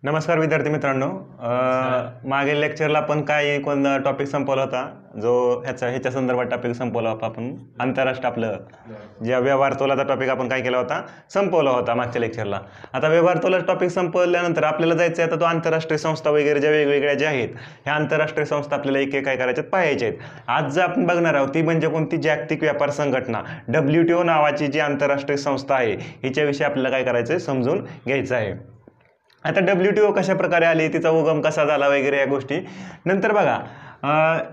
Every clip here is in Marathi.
नमस्कार विद्यार्थी मित्रांनो, मागील लेक्चरला आपण काय कोणता टॉपिक संपवला होता, जो ह्याच्या संदर्भात टॉपिक संपवला होता आपण. आंतरराष्ट्रीय आपलं ज्या व्यवहार तोलाचा टॉपिक आपण काय केला होता, संपवला होता मागच्या लेक्चरला. आता व्यवहार तोलाचा टॉपिक संपवल्यानंतर आपल्याला जायचं आहे आता तो आंतरराष्ट्रीय संस्था वगैरे ज्या वेगवेगळ्या ज्या आहेत ह्या आंतरराष्ट्रीय संस्था आपल्याला एक एक काय करायच्यात पाहायचे आहेत. आज जे आपण बघणार आहोत ती म्हणजे कोणती, जागतिक व्यापार संघटना WTO नावाची जी आंतरराष्ट्रीय संस्था आहे हिच्याविषयी आपल्याला काय करायचं आहे, समजून घ्यायचं आहे. आता WTO कशा प्रकारे आली, तिचा उगम कसा झाला वगैरे या गोष्टी नंतर बघा.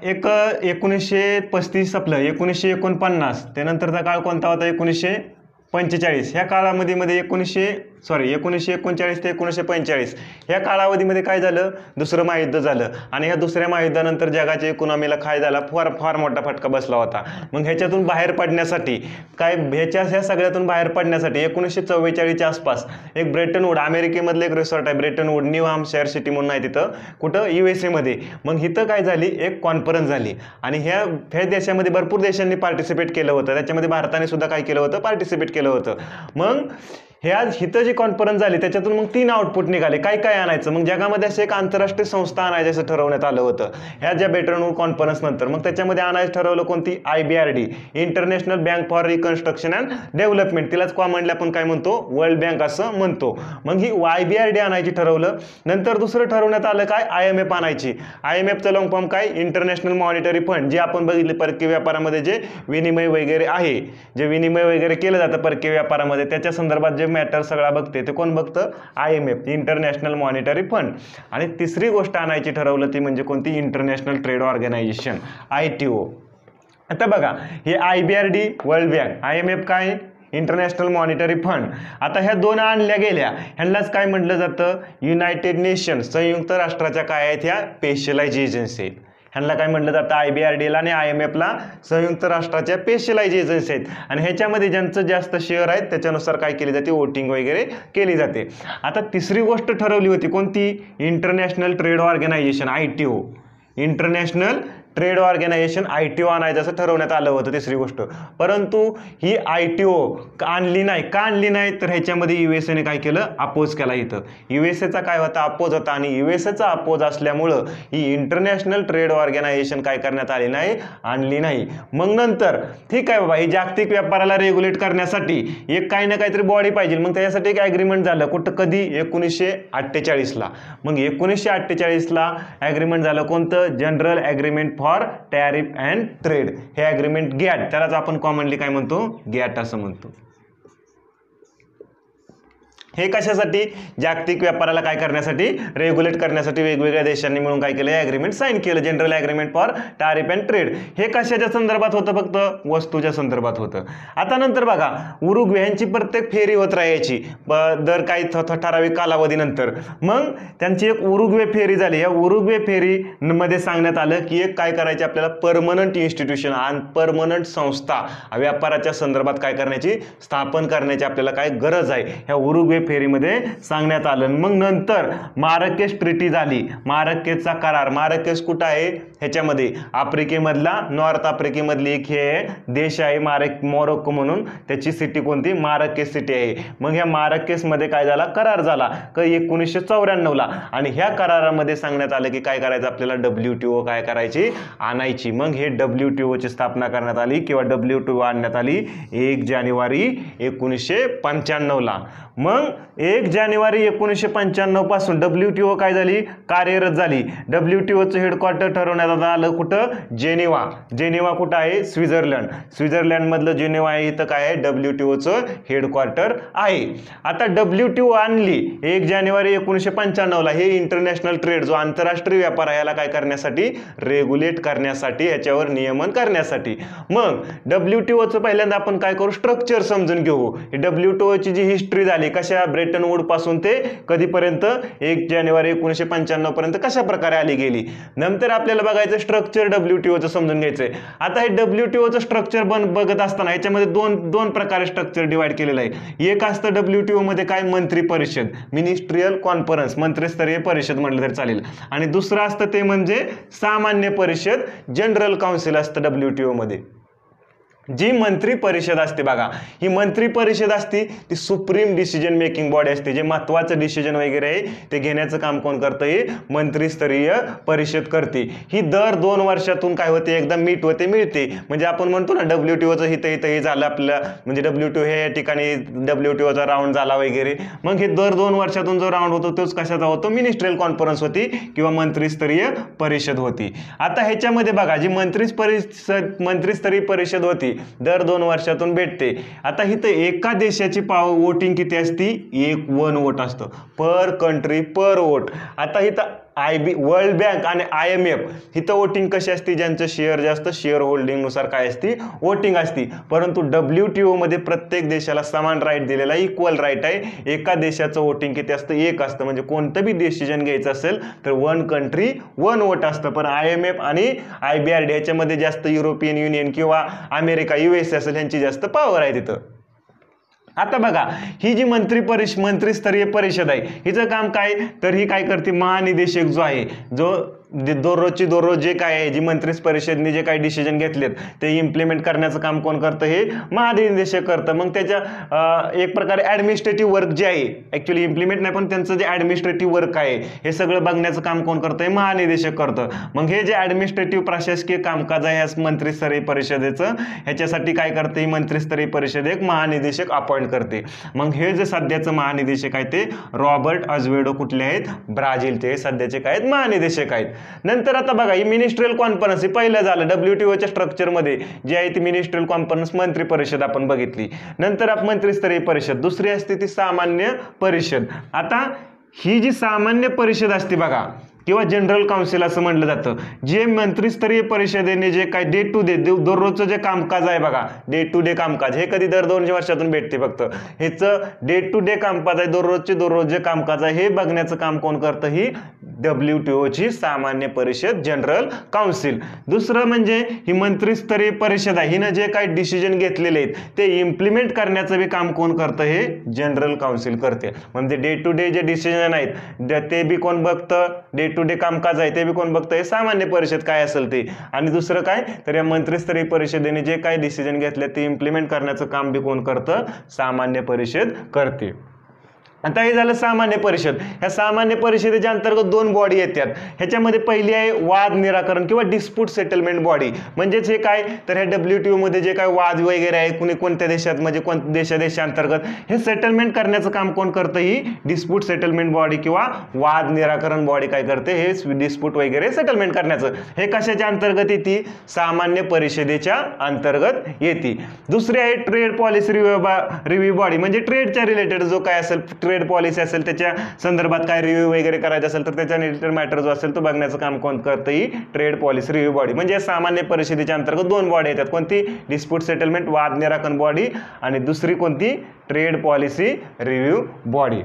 1935 आपलं 1949 त्यानंतरचा काळ कोणता होता, 1945. ह्या काळामध्ये 1939 ते 1945 ह्या कालावधीमध्ये काय झालं, दुसरं महायुद्ध झालं. आणि ह्या दुसऱ्या महायुद्धानंतर जगाच्या इकॉनॉमीला काय झाला, फार मोठा फटका बसला होता. मग ह्याच्यातून बाहेर पडण्यासाठी ह्या सगळ्यातून बाहेर पडण्यासाठी 1944च्या आसपास एक ब्रेटन वूड, अमेरिकेमधलं एक रिसॉर्ट आहे Bretton Wood, New Hampshire city म्हणून आहे तिथं, कुठं USA मध्ये. मग इथं काय झाली, एक कॉन्फरन्स झाली आणि ह्या देशामध्ये भरपूर देशांनी पार्टिसिपेट केलं होतं. त्याच्यामध्ये भारताने सुद्धा काय केलं होतं, पार्टिसिपेट केलं होतं. मग ह्या हिथं जी कॉन्फरन्स झाली त्याच्यातून मग 3 आउटपुट निघाले, काय काय आणायचं. मग जगामध्ये असं एक आंतरराष्ट्रीय संस्था आणायचं असं ठरवण्यात आलं होतं ह्या ज्या ब्रेटन वूड कॉन्फरन्स नंतर. मग त्याच्यामध्ये आणायचं ठरवलं कोणती, IBRD, international bank for reconstruction and development, तिलाच कॉमनली आपण काय म्हणतो, वर्ल्ड बँक असं म्हणतो. मग ही IBRD आणायची ठरवलं. नंतर दुसरं ठरवण्यात आलं काय, IMF आणायची. IMFचं लॉंग फॉर्म काय, इंटरनॅशनल मॉनिटरी फंड, जे आपण बघितले परकीय व्यापारामध्ये जे विनिमय वगैरे आहे, जे विनिमय वगैरे केलं जातं परकीय व्यापारामध्ये त्याच्या संदर्भात जे मॅटर सगळा बघते ते कोण बघतं, IMF, इंटरनॅशनल मॉनिटरी फंड. आणि तिसरी गोष्ट आणायची ठरवलं ती म्हणजे कोणती, इंटरनॅशनल ट्रेड ऑर्गनायझेशन, ITO. आता बघा हे IBRD वर्ल्ड बँक, IMF काय, इंटरनॅशनल मॉनिटरी फंड. आता ह्या दोन आणल्या गेल्या, ह्यांनाच काय म्हटलं जातं, युनायटेड नेशन्स, संयुक्त राष्ट्राच्या काय आहेत ह्या, स्पेशलाइज एजन्सी आहेत. ह्यांना काय म्हटलं जातं, IBRDला आणि IMFला संयुक्त राष्ट्राच्या स्पेशलाइज एजन्सी आहेत. आणि ह्याच्यामध्ये ज्यांचं जास्त शेअर आहेत त्याच्यानुसार काय केली जाते, वोटिंग वगैरे केली जाते. आता तिसरी गोष्ट ठरवली होती कोणती, international trade organization, ITO, international trade organization ITO आणायचं असं ठरवण्यात आलं होतं तिसरी गोष्ट. परंतु ही ITO आणली नाही. का आणली नाही तर ह्याच्यामध्ये USAने काय केलं, अपोज केला. इथं USAचा काय होता, अपोज होता. आणि USAचा अपोज असल्यामुळं ही इंटरनॅशनल ट्रेड ऑर्गनायझेशन काय करण्यात आली नाही, आणली नाही. मग नंतर ठीक आहे बाबा, ही जागतिक व्यापाराला रेग्युलेट करण्यासाठी एक काही ना काहीतरी बॉडी पाहिजे. मग त्याच्यासाठी एक ॲग्रीमेंट झालं कुठं, कधी, 1948ला. मग 1948ला ॲग्रीमेंट झालं कोणतं, general agreement for tariff and trade. हे ॲग्रीमेंट गॅट, त्यालाच आपण कॉमनली काय म्हणतो, गॅट असं म्हणतो. हे कशासाठी, जागतिक व्यापाराला काय करण्यासाठी, रेग्युलेट करण्यासाठी वेगवेगळ्या देशांनी मिळून काय केलं, ॲग्रीमेंट साईन केलं, general agreement for tariff and trade. हे कशाच्या संदर्भात होतं, फक्त वस्तूच्या संदर्भात होतं. आता नंतर बघा, उरुग्वे ह्यांची प्रत्येक फेरी होत राहायची दर काही ठराविक कालावधीनंतर. मग त्यांची एक उरुग्वे फेरी झाली. या उरुग्वे फेरीमध्ये सांगण्यात आलं की एक काय करायचे आपल्याला, परमनंट इन्स्टिट्यूशन आणि परमनंट संस्था व्यापाराच्या संदर्भात काय करण्याची, स्थापन करण्याची आपल्याला काय गरज आहे, ह्या उरुग्वे फेरीमध्ये सांगण्यात आलं. मग नंतर माराकेश ट्रीटी झाली, माराकेशचा करार. माराकेश कुठं आहे, ह्याच्यामध्ये आफ्रिकेमधला, नॉर्थ आफ्रिकेमधली एक हे देश आहे मोरोक्को म्हणून, त्याची सिटी कोणती, माराकेश सिटी आहे. मग ह्या माराकेशमध्ये काय झाला, करार झाला 1994ला. आणि ह्या करारामध्ये सांगण्यात आलं की काय करायचं आपल्याला, WTO काय करायची, आणायची. मग हे WTOची स्थापना करण्यात आली किंवा WTO आणण्यात आली 1 जानेवारी 1995ला. मग 1 जानेवारी 1995 पासून WTO काय झाली, कार्यरत झाली. WTOचं हेडक्वार्टर ठरवण्यात आलं कुठं, जेनेवा. जेनेवा कुठं आहे, स्वित्झर्लंड. स्वित्झर्लंडमधलं जेनेवा आहे, इथं काय आहे, WTOचं हेडक्वार्टर आहे. आता WTO आणली 1 जानेवारी 1995ला. हे इंटरनॅशनल ट्रेड, जो आंतरराष्ट्रीय व्यापार आहे याला काय करण्यासाठी, रेग्युलेट करण्यासाठी, ह्याच्यावर नियमन करण्यासाठी. मग WTOचं पहिल्यांदा आपण काय करू, स्ट्रक्चर समजून घेऊ. WTOची जी हिस्ट्री झाली, कशा ब्रेटन वूड पासून ते कधीपर्यंत 1 जानेवारी 1995 पर्यंत कशा प्रकारे आली गेली. नंतर आपल्याला बघायचं स्ट्रक्चर WTOचं समजून घ्यायचंय. आता हे WTOचं स्ट्रक्चर बघत असताना याच्यामध्ये दोन प्रकारे स्ट्रक्चर डिवाइड केलेलं आहे. एक असतं WTO मध्ये काय मंत्री परिषद, मिनिस्ट्रियल कॉन्फरन्स, मंत्रिस्तरीय परिषद म्हटलं तरी चालेल, आणि दुसरं असतं ते म्हणजे सामान्य परिषद, जनरल काउन्सिल असतं WTO मध्ये. जी मंत्री परिषद असते बघा, ही मंत्री परिषद असते ती सुप्रीम डिसिजन मेकिंग बॉडी असते. जे महत्त्वाचं डिसिजन वगैरे आहे ते घेण्याचं काम कोण करतं, हे मंत्रीस्तरीय परिषद करते. ही दर 2 वर्षातून काय होते, एकदा मीट होते, मिळते. म्हणजे आपण म्हणतो ना WTOचं हे झालं आपलं, म्हणजे WTO हे या ठिकाणी WTOचा राऊंड झाला वगैरे. मग हे दर 2 वर्षातून जो राऊंड होतो तोच कशाचा होतो, मिनिस्ट्रियल कॉन्फरन्स होती किंवा मंत्रीस्तरीय परिषद होती. आता ह्याच्यामध्ये बघा जी मंत्रीस्तरीय परिषद होती दर 2 वर्षातून भेटते. आता इथं एका देशाची वोटिंग किती असती, 1 वोट असतं पर कंट्री पर वोट. आता इथं वर्ल्ड बँक आणि IMF इथं वोटिंग कशी असते, ज्यांचं शेअर जास्त शेअर होल्डिंग नुसार काय असती वोटिंग असती. परंतु WTO मध्ये प्रत्येक देशाला समान राईट दिलेला, इक्वल राईट आहे. एका देशाचं वोटिंग किती असतं, 1 असतं. म्हणजे कोणतं बी डिसिजन घ्यायचं असेल तर 1 कंट्री 1 वोट असतं. पण IMF आणि IBRD याच्यामध्ये जास्त युरोपियन युनियन किंवा अमेरिका US असेल यांची जास्त पॉवर आहे तिथं. आता बघा ही जी मंत्रीस्तरीय परिषद आहे हिचं काम काय, तर ही काय करते, महानिदेशक जो आहे, जो दररोज जे काय आहे, जी मंत्री परिषदेने जे काही डिसिजन घेतलेत ते इम्प्लिमेंट करण्याचं काम कोण करतं, हे महानिदेशक करतं. मग त्याच्या एक प्रकारे ॲडमिनिस्ट्रेटिव्ह वर्क जे आहे, ॲक्च्युली इम्प्लिमेंट नाही पण त्यांचं जे ॲडमिनिस्ट्रेटिव्ह वर्क आहे हे सगळं बघण्याचं काम कोण करतं, हे महानिदेशक करतं. मग हे जे ॲडमिनिस्ट्रेटिव्ह प्रशासकीय कामकाज आहे या मंत्रीस्तरीय परिषदेचं, ह्याच्यासाठी काय करते, ही मंत्रीस्तरीय परिषद एक महानिदेशक अपॉइंट करते. मग हे जे सध्याचं महानिदेशक आहे ते रॉबर्ट अझवेडो कुठले आहेत, ब्राझीलचे सध्याचे काय आहेत, महानिदेशक आहेत. नंतर आता बघा ही मिनिस्ट्रियल कॉन्फरन्स हे पहिलं झालं WTOच्या स्ट्रक्चरमध्ये जे आहे ती मिनिस्ट्रियल कॉन्फरन्स मंत्री परिषद आपण बघितली. नंतर आपण मंत्रीस्तरीय परिषद, दुसरी असते ती सामान्य परिषद. आता ही जी सामान्य परिषद असते बघा किंवा जनरल काउन्सिल असं म्हटलं जातं, जे मंत्रीस्तरीय परिषदेने जे काय डे टू डे दररोजचं जे कामकाज आहे बघा, डे टू डे कामकाज हे कधी दर 2 वर्षातून भेटते. फक्त हेचं डे टू डे कामकाज आहे, दररोज जे कामकाज आहे हे बघण्याचं काम कोण करतं, ही WTOची सामान्य परिषद, जनरल काउन्सिल. दुसरं म्हणजे ही मंत्रीस्तरीय परिषद आहे, हिनं जे काही डिसिजन घेतलेले आहेत ते इम्प्लिमेंट करण्याचं बी काम कोण करतं, हे जनरल काउन्सिल करते. म्हणजे डे टू डे जे डिसिजन आहेत ते बी कोण बघतं, डे टू डे कामकाज आहे ते बी कोण बघतं, हे सामान्य परिषद काय असेल ते. आणि दुसरं काय, तर या मंत्रीस्तरीय परिषदेने जे काही डिसिजन घेतले ते इम्प्लिमेंट करण्याचं काम बी कोण करतं, सामान्य परिषद करते. आता हे झालं सामान्य परिषद. ह्या सामान्य परिषदेच्या अंतर्गत 2 बॉडी येतात. ह्याच्यामध्ये पहिली आहे वाद निराकरण किंवा डिस्प्यूट सेटलमेंट बॉडी. म्हणजेच हे काय, तर ह्या WTO मध्ये जे काय वाद वगैरे आहे कोणत्या देशात, म्हणजे कोणत्या देशांतर्गत हे सेटलमेंट करण्याचं काम कोण करतं, ही डिस्प्यूट सेटलमेंट बॉडी किंवा वाद निराकरण बॉडी काय करते, हे डिस्प्यूट वगैरे सेटलमेंट करण्याचं. हे कशाच्या अंतर्गत येते, सामान्य परिषदेच्या अंतर्गत येते. दुसरी आहे ट्रेड पॉलिसी रिव्ह्यू बॉडी. म्हणजे ट्रेडच्या रिलेटेड जो काय असेल, ट्रेड पॉलिसी असेल त्याच्या संदर्भात काय रिव्ह्यू वगैरे करायचं असेल तर त्याच्या रिलेटेड मॅटर जो असेल तो बघण्याचं काम कोण करतं, ही ट्रेड पॉलिसी रिव्ह्यू बॉडी. म्हणजे सामान्य परिषदेच्या अंतर्गत 2 बॉडी येतात. कोणती, डिस्प्यूट सेटलमेंट वाद निराकरण बॉडी, आणि दुसरी कोणती, ट्रेड पॉलिसी रिव्ह्यू बॉडी.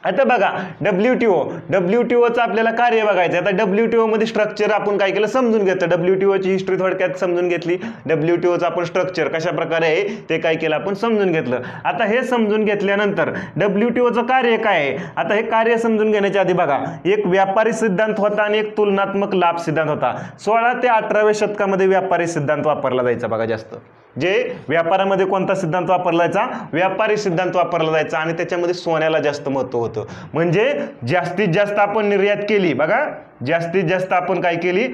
आता बघा WTOचं आपल्याला कार्य बघायचं. आता WTO मध्ये स्ट्रक्चर आपण काय केलं समजून घेतलं, WTOची हिस्ट्री थोडक्यात समजून घेतली, WTOचं आपण स्ट्रक्चर कशा प्रकारे आहे ते काय केलं आपण समजून घेतलं. आता हे समजून घेतल्यानंतर WTOचं कार्य काय आहे, आता हे कार्य समजून घेण्याच्या आधी बघा एक व्यापारी सिद्धांत होता आणि एक तुलनात्मक लाभ सिद्धांत होता. 16 ते 18व्या शतकामध्ये व्यापारी सिद्धांत वापरला जायचा बघा जास्त. जे व्यापारामध्ये कोणता सिद्धांत वापरला जायचा, व्यापारी सिद्धांत वापरला जायचा, आणि त्याच्यामध्ये सोन्याला जास्त महत्त्व होतं. म्हणजे जास्तीत जास्त आपण निर्यात केली बघा, जास्तीत जास्त आपण काय केली,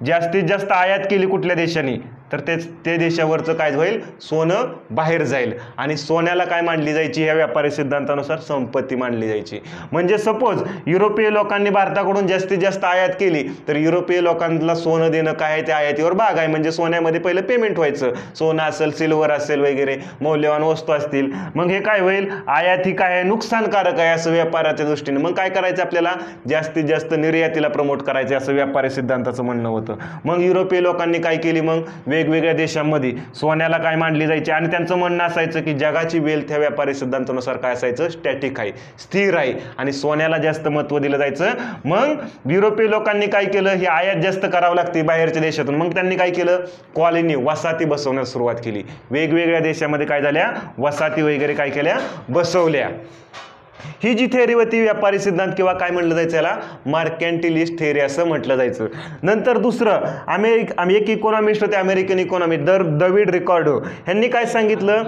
जास्तीत जास्त आयात केली कुठल्या देशाने, तर ते देशावरचं काय होईल, सोनं बाहेर जाईल. आणि सोन्याला काय मानली जायची, ह्या व्यापारी सिद्धांतानुसार संपत्ती मानली जायची. म्हणजे सपोज युरोपीय लोकांनी भारताकडून जास्तीत जास्त आयात केली तर युरोपीय लोकांना सोनं देणं काय आहे, त्या आयातीवर भाग आहे. म्हणजे सोन्यामध्ये पहिलं पेमेंट व्हायचं, सोनं असेल, सिल्वर असेल वगैरे मौल्यवान वस्तू असतील. मग हे काय होईल, आयात ही काय आहे, नुकसानकारक आहे असं व्यापाराच्या दृष्टीने. मग काय करायचं, आपल्याला जास्तीत जास्त निर्यातीला प्रमोट करायचे असं व्यापारी सिद्धांताचं म्हणणं होतं. मग युरोपीय लोकांनी काय केली, मग वेगवेगळ्या देशांमध्ये सोन्याला काय मानली जायची आणि त्यांचं म्हणणं असायचं की जगाची वेल्थ ह्या व्यापारी सिद्धांतानुसार काय असायचं, स्टॅटिक आहे, स्थिर आहे आणि सोन्याला जास्त महत्त्व दिलं जायचं. मग युरोपीय लोकांनी काय केलं, ही आयात जास्त करावं लागते बाहेरच्या देशातून, मग त्यांनी काय केलं, कॉलनी वसाहती बसवण्यास सुरुवात केली. वेगवेगळ्या देशामध्ये काय झाल्या, वसाहती वगैरे काय केल्या, बसवल्या. ही जी थेअरी होती व्यापारी सिद्धांत किंवा काय म्हटलं जायचं, याला मार्कॅन्टिलिस्ट थेअरी असं म्हटलं जायचं. नंतर दुसरं एक इकॉनॉमिस्ट होते अमेरिकन इकॉनॉमिस्ट डेव्हिड रिकार्डो, यांनी काय सांगितलं,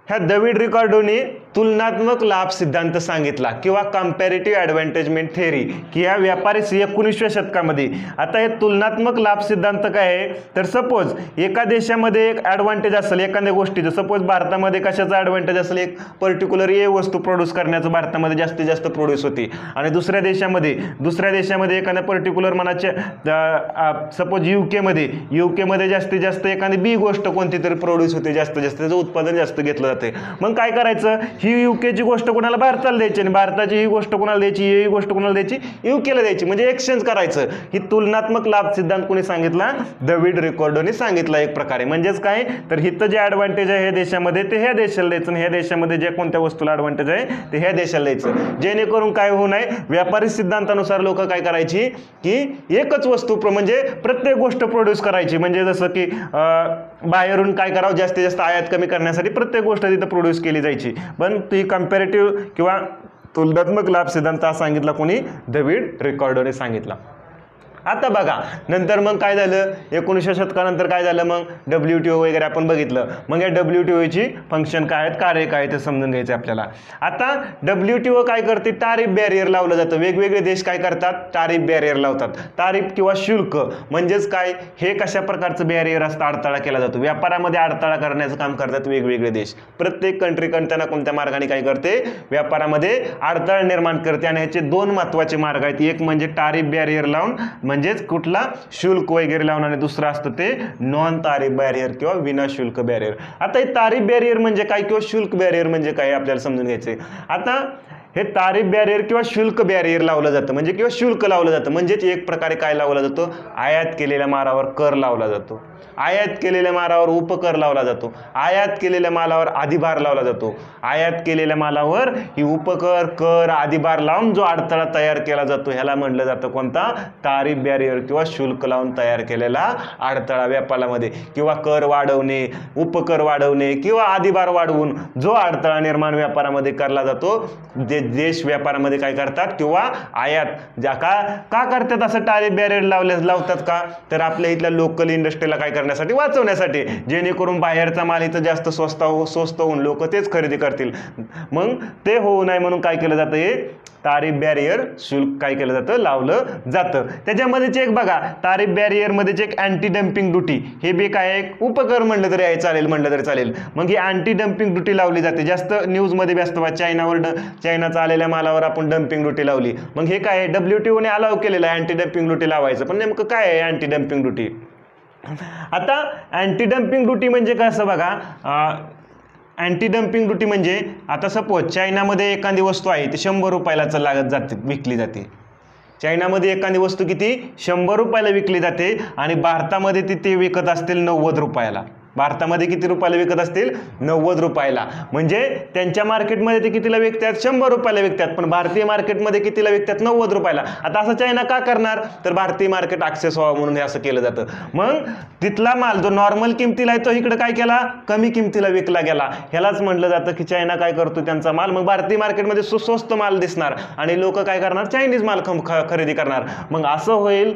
ह्या डेव्हिड रिकार्डोने तुलनात्मक लाभ सिद्धांत सांगितला किंवा कंपॅरेटिव्ह ॲडव्हान्टेजमेंट थेअरी, की या व्यापारी 19व्या शतकामध्ये. आता हे तुलनात्मक लाभ सिद्धांत काय आहे, तर सपोज एका देशामध्ये एक ॲडव्हान्टेज असेल एखाद्या गोष्टीचं, सपोज भारतामध्ये कशाचा ॲडव्हान्टेज असेल, एक पर्टिक्युलर ए वस्तू प्रोड्यूस करण्याचं भारतामध्ये जास्तीत जास्त प्रोड्यूस होती आणि दुसऱ्या देशामध्ये एखाद्या पर्टिक्युलर मनाच्या सपोज यूकेमध्ये जास्तीत जास्त एखादी बी गोष्ट कोणती तरी प्रोड्यूस होते, जास्तीत जास्त त्याचं उत्पादन जास्त घेतलं जाते. मग काय करायचं, ही यूकेची गोष्ट कोणाला भारताला द्यायची आणि भारताची ही गोष्ट कोणाला द्यायची, ही गोष्ट कोणाला द्यायची, यूकेला द्यायची, म्हणजे एक्सचेंज करायचं. ही तुलनात्मक लाभ सिद्धांत कोणी सांगितला, डेव्हिड रिकार्डोने सांगितला एक प्रकारे. म्हणजेच काय, तर हिथं जे ॲडव्हान्टेज आहे ह्या देशामध्ये ते ह्या देशाला द्यायचं आणि ह्या देशामध्ये जे कोणत्या वस्तूला ॲडव्हान्टेज आहे ते ह्या देशाला द्यायचं, जेणेकरून काय होऊ नये, व्यापारी सिद्धांतानुसार लोक काय करायची की एकच वस्तू म्हणजे प्रत्येक गोष्ट प्रोड्यूस करायची. म्हणजे जसं की बाहेरून काय करावं, जास्तीत जास्त आयात कमी करण्यासाठी प्रत्येक गोष्ट तिथं प्रोड्यूस केली जायची. पण ती कंपॅरेटिव्ह किंवा तुलनात्मक लाभ सिद्धांत सांगितला कोणी, डेव्हिड रिकार्डोने सांगितला. आता बघा नंतर मग काय झालं, 19व्या शतकानंतर काय झालं, मग WTO वगैरे आपण बघितलं. मग या WTOची फंक्शन काय आहेत, कार्य काय ते समजून घ्यायचं आपल्याला. आता WTO काय करते, टारिफ बॅरियर लावलं जातं. वेगवेगळे देश काय करतात, टारिफ बॅरियर लावतात. टारिफ किंवा शुल्क म्हणजेच काय, हे कशा प्रकारचं बॅरियर असतं, अडथळा केला जातो. व्यापारामध्ये अडथळा करण्याचं काम करतात वेगवेगळे देश. प्रत्येक कंट्री कोणत्या कोणत्या मार्गाने काय करते, व्यापारामध्ये अडथळा निर्माण करते आणि ह्याचे दोन महत्त्वाचे मार्ग आहेत. एक म्हणजे टारिफ बॅरियर लावून, म्हणजेच कुठला शुल्क वगैरे लावून, आणि दुसरं असतं ते नॉन तारिफ बॅरियर किंवा विना शुल्क बॅरियर. आता हे तारिफ बॅरियर म्हणजे काय किंवा शुल्क बॅरियर म्हणजे काय आपल्याला समजून घ्यायचंय. आता हे तारिफ बॅरियर किंवा शुल्क बॅरियर लावलं जातं, म्हणजे किंवा शुल्क लावलं जातं, म्हणजेच एक प्रकारे काय लावला जातो, आयात केलेल्या मालावर कर लावला जातो, आयात केलेल्या मालावर उपकर लावला जातो, आयात केलेल्या मालावर अधिभार लावला जातो. आयात केलेल्या मालावर ही उपकर, कर, अधिभार लावून जो अडथळा तयार केला जातो ह्याला म्हटलं जातं कोणता, तारिफ बॅरियर किंवा शुल्क लावून तयार केलेला अडथळा. व्यापारामध्ये किंवा कर वाढवणे, उपकर वाढवणे किंवा अधिभार वाढवून जो अडथळा निर्माण व्यापारामध्ये करला जातो, देश व्यापारामध्ये काय करतात किंवा आयात का करतात असं टारिफ बॅरियर लावतात का, तर आपल्या इथल्या लोकल इंडस्ट्रीला काय करण्यासाठी, वाचवण्यासाठी, जेणेकरून बाहेरचा माल इथं जास्त स्वस्त होऊन लोक तेच खरेदी करतील. मग ते होऊ नये म्हणून काय केलं जातं, हे तारिफ बॅरियर शुल्क काय केलं जातं, लावलं जातं. त्याच्यामध्येच एक बघा, तारिफ बॅरियरमध्येच एक अँटी डम्पिंग ड्युटी, हे बी काय एक उपकर म्हणलं तरी आहे, चालेल म्हणलं तरी चालेल. मग ही अँटी डम्पिंग ड्युटी लावली जाते. जास्त न्यूजमध्ये व्यस्त व्हा, चायनाचा आलेल्या मालावर आपण डम्पिंग ड्युटी लावली. मग हे काय, WTOने अलाव केलेलं आहे अँटी डम्पिंग ड्युटी लावायचं. पण नेमकं काय आहे अँटी डम्पिंग ड्युटी. आता अँटी डम्पिंग ड्युटी म्हणजे कसं बघा, अँटी डम्पिंग ड्युटी म्हणजे आता सपोज चायनामध्ये एखादी वस्तू आहे ती 100 रुपयाला लागत जाते, विकली जाते. चायनामध्ये एखादी वस्तू किती, 100 रुपयाला विकली जाते आणि भारतामध्ये ती विकत असतील 90 रुपयाला. भारतामध्ये किती रुपयाला विकत असतील, 90 रुपयाला. म्हणजे त्यांच्या मार्केटमध्ये ते कितीला विकतात, 100 रुपयाला विकतात, पण भारतीय मार्केटमध्ये कितीला विकतात, 90 रुपयाला. आता असं चायना का करणार, तर भारतीय मार्केट ॲक्सेस व्हावं म्हणून हे असं केलं जातं. मग तिथला माल जो नॉर्मल किमतीला आहे तो इकडे काय केला, कमी किमतीला विकला गेला. ह्यालाच म्हटलं जातं की चायना काय करतो, त्यांचा माल मग भारतीय मार्केटमध्ये स्वस्त माल दिसणार आणि लोक काय करणार, चायनीज माल खरेदी करणार. मग असं होईल,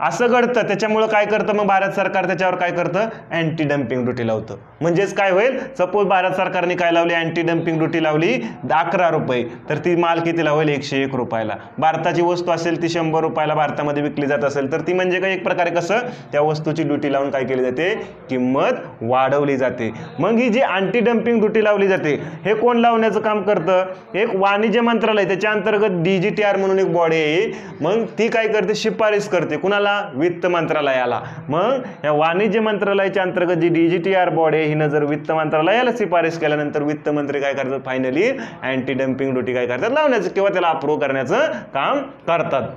असं घडतं. त्याच्यामुळं काय करतं मग भारत सरकार, त्याच्यावर काय करतं, अँटी डम्पिंग ड्युटी लावतं. म्हणजेच काय होईल, सपोज भारत सरकारने काय लावली, अँटी डम्पिंग ड्युटी लावली 11 रुपये, तर ती माल कितीला होईल, 101 रुपयाला. भारताची वस्तू असेल ती 100 रुपयाला भारतामध्ये विकली जात असेल तर ती म्हणजे काय, एक प्रकारे कसं, त्या वस्तूची ड्युटी लावून काय केली जाते, किंमत वाढवली जाते. मग ही जी अँटी डम्पिंग ड्युटी लावली जाते हे कोण लावण्याचं काम करतं, एक वाणिज्य मंत्रालय, त्याच्या अंतर्गत DGTR म्हणून एक बॉडी आहे. मग ती काय करते, शिफारस करते कुणाला, वित्त मंत्रालयाला. मग या वाणिज्य मंत्रालयाच्या अंतर्गत जी DGTR बॉडी आहे हिनं जर वित्त मंत्रालयाला शिफारस केल्यानंतर वित्त मंत्री काय करतात, फायनली अँटी डम्पिंग ड्युटी काय करतात, लावण्याचं किंवा त्याला अप्रूव्ह करण्याचं काम करतात.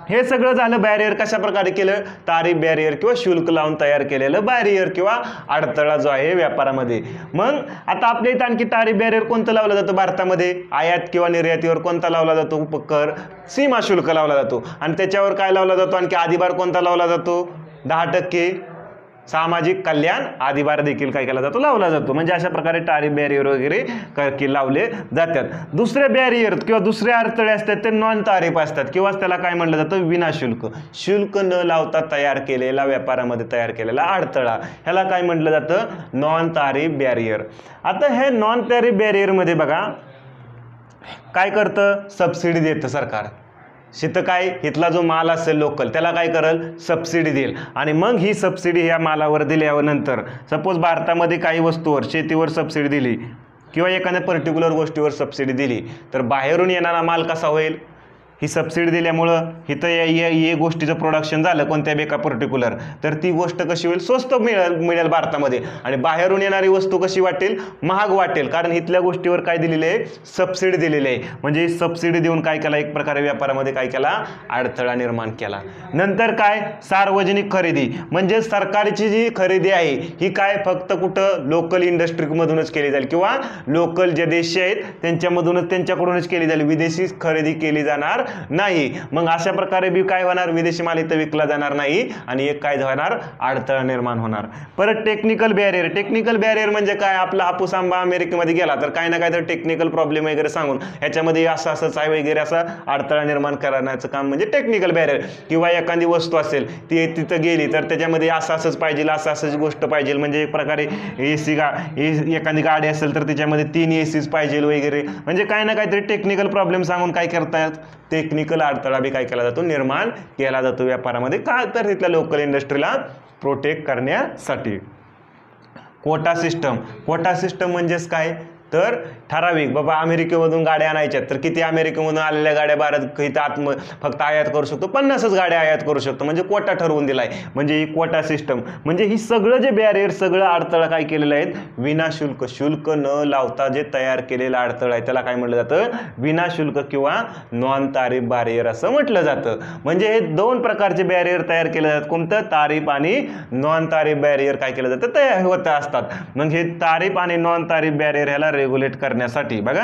हे सगळं झालं बॅरियर कशा प्रकारे केलं, तारीफ बॅरियर किंवा शुल्क लावून तयार केलेलं बॅरियर किंवा अडथळा जो आहे व्यापारामध्ये. मग आता आपल्या इथं आणखी तारीफ बॅरियर कोणतं लावलं जातं भारतामध्ये, आयात किंवा निर्यातीवर कोणता लावला जातो कर, सीमा शुल्क लावला जातो. आणि त्याच्यावर काय लावला जातो, आणखी अधिभार कोणता लावला जातो, 10% सामाजिक कल्याण अधिभार देखील काय केला जातो, लावला जातो. म्हणजे अशा प्रकारे तारीफ बॅरियर वगैरे लावले जातात. दुसरे बॅरियर किंवा दुसरे अडथळे असतात ते नॉन तारीफ असतात किंवा त्याला काय म्हटलं जातं, विनाशुल्क, शुल्क न लावता तयार केलेला व्यापारामध्ये तयार केलेला अडथळा, ह्याला काय म्हटलं जातं, नॉन तारीफ बॅरियर. आता हे नॉन तारीफ बॅरियरमध्ये बघा काय करतं, सबसिडी देतं सरकार. शेत काय, इथला जो माल असेल लोकल त्याला काय करेल, सबसिडी देईल. आणि मग ही सबसिडी ह्या मालावर दिल्यानंतर सपोज भारतामध्ये काही वस्तूवर शेतीवर सबसिडी दिली किंवा एखाद्या पर्टिक्युलर गोष्टीवर सबसिडी दिली तर बाहेरून येणारा माल कसा होईल, ही सबसिडी दिल्यामुळं इथं या गोष्टीचं प्रोडक्शन झालं कोणत्या एका पर्टिक्युलर, तर ती गोष्ट कशी होईल, स्वस्त मिळेल भारतामध्ये. आणि बाहेरून येणारी वस्तू कशी वाटेल, महाग वाटेल, कारण इथल्या गोष्टीवर काय दिलेली आहे, सबसिडी दिलेली आहे. म्हणजे सबसिडी देऊन काय केला, एक प्रकारे व्यापारामध्ये काय केला, अडथळा निर्माण केला. नंतर काय, सार्वजनिक खरेदी, म्हणजे सरकारची जी खरेदी आहे ही काय फक्त कुठं लोकल इंडस्ट्रीमधूनच केली जाईल किंवा लोकल जे देश आहेत त्यांच्यामधूनच त्यांच्याकडूनच केली जाईल, विदेशी खरेदी केली जाणार नाही. मग अशा प्रकारे बी काय होणार, विदेशी माल इथं विकला जाणार नाही आणि एक काय होणार, अडथळा निर्माण होणार. परत टेक्निकल बॅरियर, टेक्निकल बॅरियर म्हणजे काय, आपला हापूस आंबा अमेरिकेमध्ये गेला तर काय ना काय तर टेक्निकल प्रॉब्लेम वगैरे सांगून ह्याच्यामध्ये असं असंच आहे वगैरे असा अडथळा निर्माण करण्याचं काम म्हणजे टेक्निकल बॅरियर. किंवा एखादी वस्तू असेल ती तिथं गेली तर त्याच्यामध्ये असं असंच पाहिजे, असं असंच गोष्ट पाहिजे, म्हणजे एक प्रकारे एखादी गाडी असेल तर त्याच्यामध्ये 3 AC पाहिजे वगैरे, म्हणजे काय ना काहीतरी टेक्निकल प्रॉब्लेम सांगून काय करतात, टेक्निकल अडथळा बी काय केला जातो, निर्माण केला जातो व्यापारामध्ये. का तर तिथल्या लोकल इंडस्ट्रीला प्रोटेक्ट करण्यासाठी. कोटा सिस्टम, कोटा सिस्टम म्हणजेच काय तर ठराविक, बाबा अमेरिकेमधून गाड्या आणायच्यात तर किती अमेरिकेमधून आलेल्या गाड्या भारत इथं फक्त आयात करू शकतो, 50च गाड्या आयात करू शकतो, म्हणजे कोटा ठरवून दिलाय. म्हणजे ही कोटा सिस्टम, म्हणजे ही सगळं जे बॅरियर सगळं अडथळा काय केलेलं आहेत, विनाशुल्क, शुल्क न लावता जे तयार केलेला अडथळा आहे त्याला काय म्हटलं जातं, विनाशुल्क किंवा नॉन तारीफ बॅरियर असं म्हटलं जातं. म्हणजे हे 2 प्रकारचे बॅरियर तयार केले जातात, कोणतं, तारीफ आणि नॉन तारीफ बॅरियर काय केलं जातं, तयार होत असतात. मग हे तारीफ आणि नॉन तारीफ बॅरियर ह्याला रेग्युलेट करण्यासाठी बघा,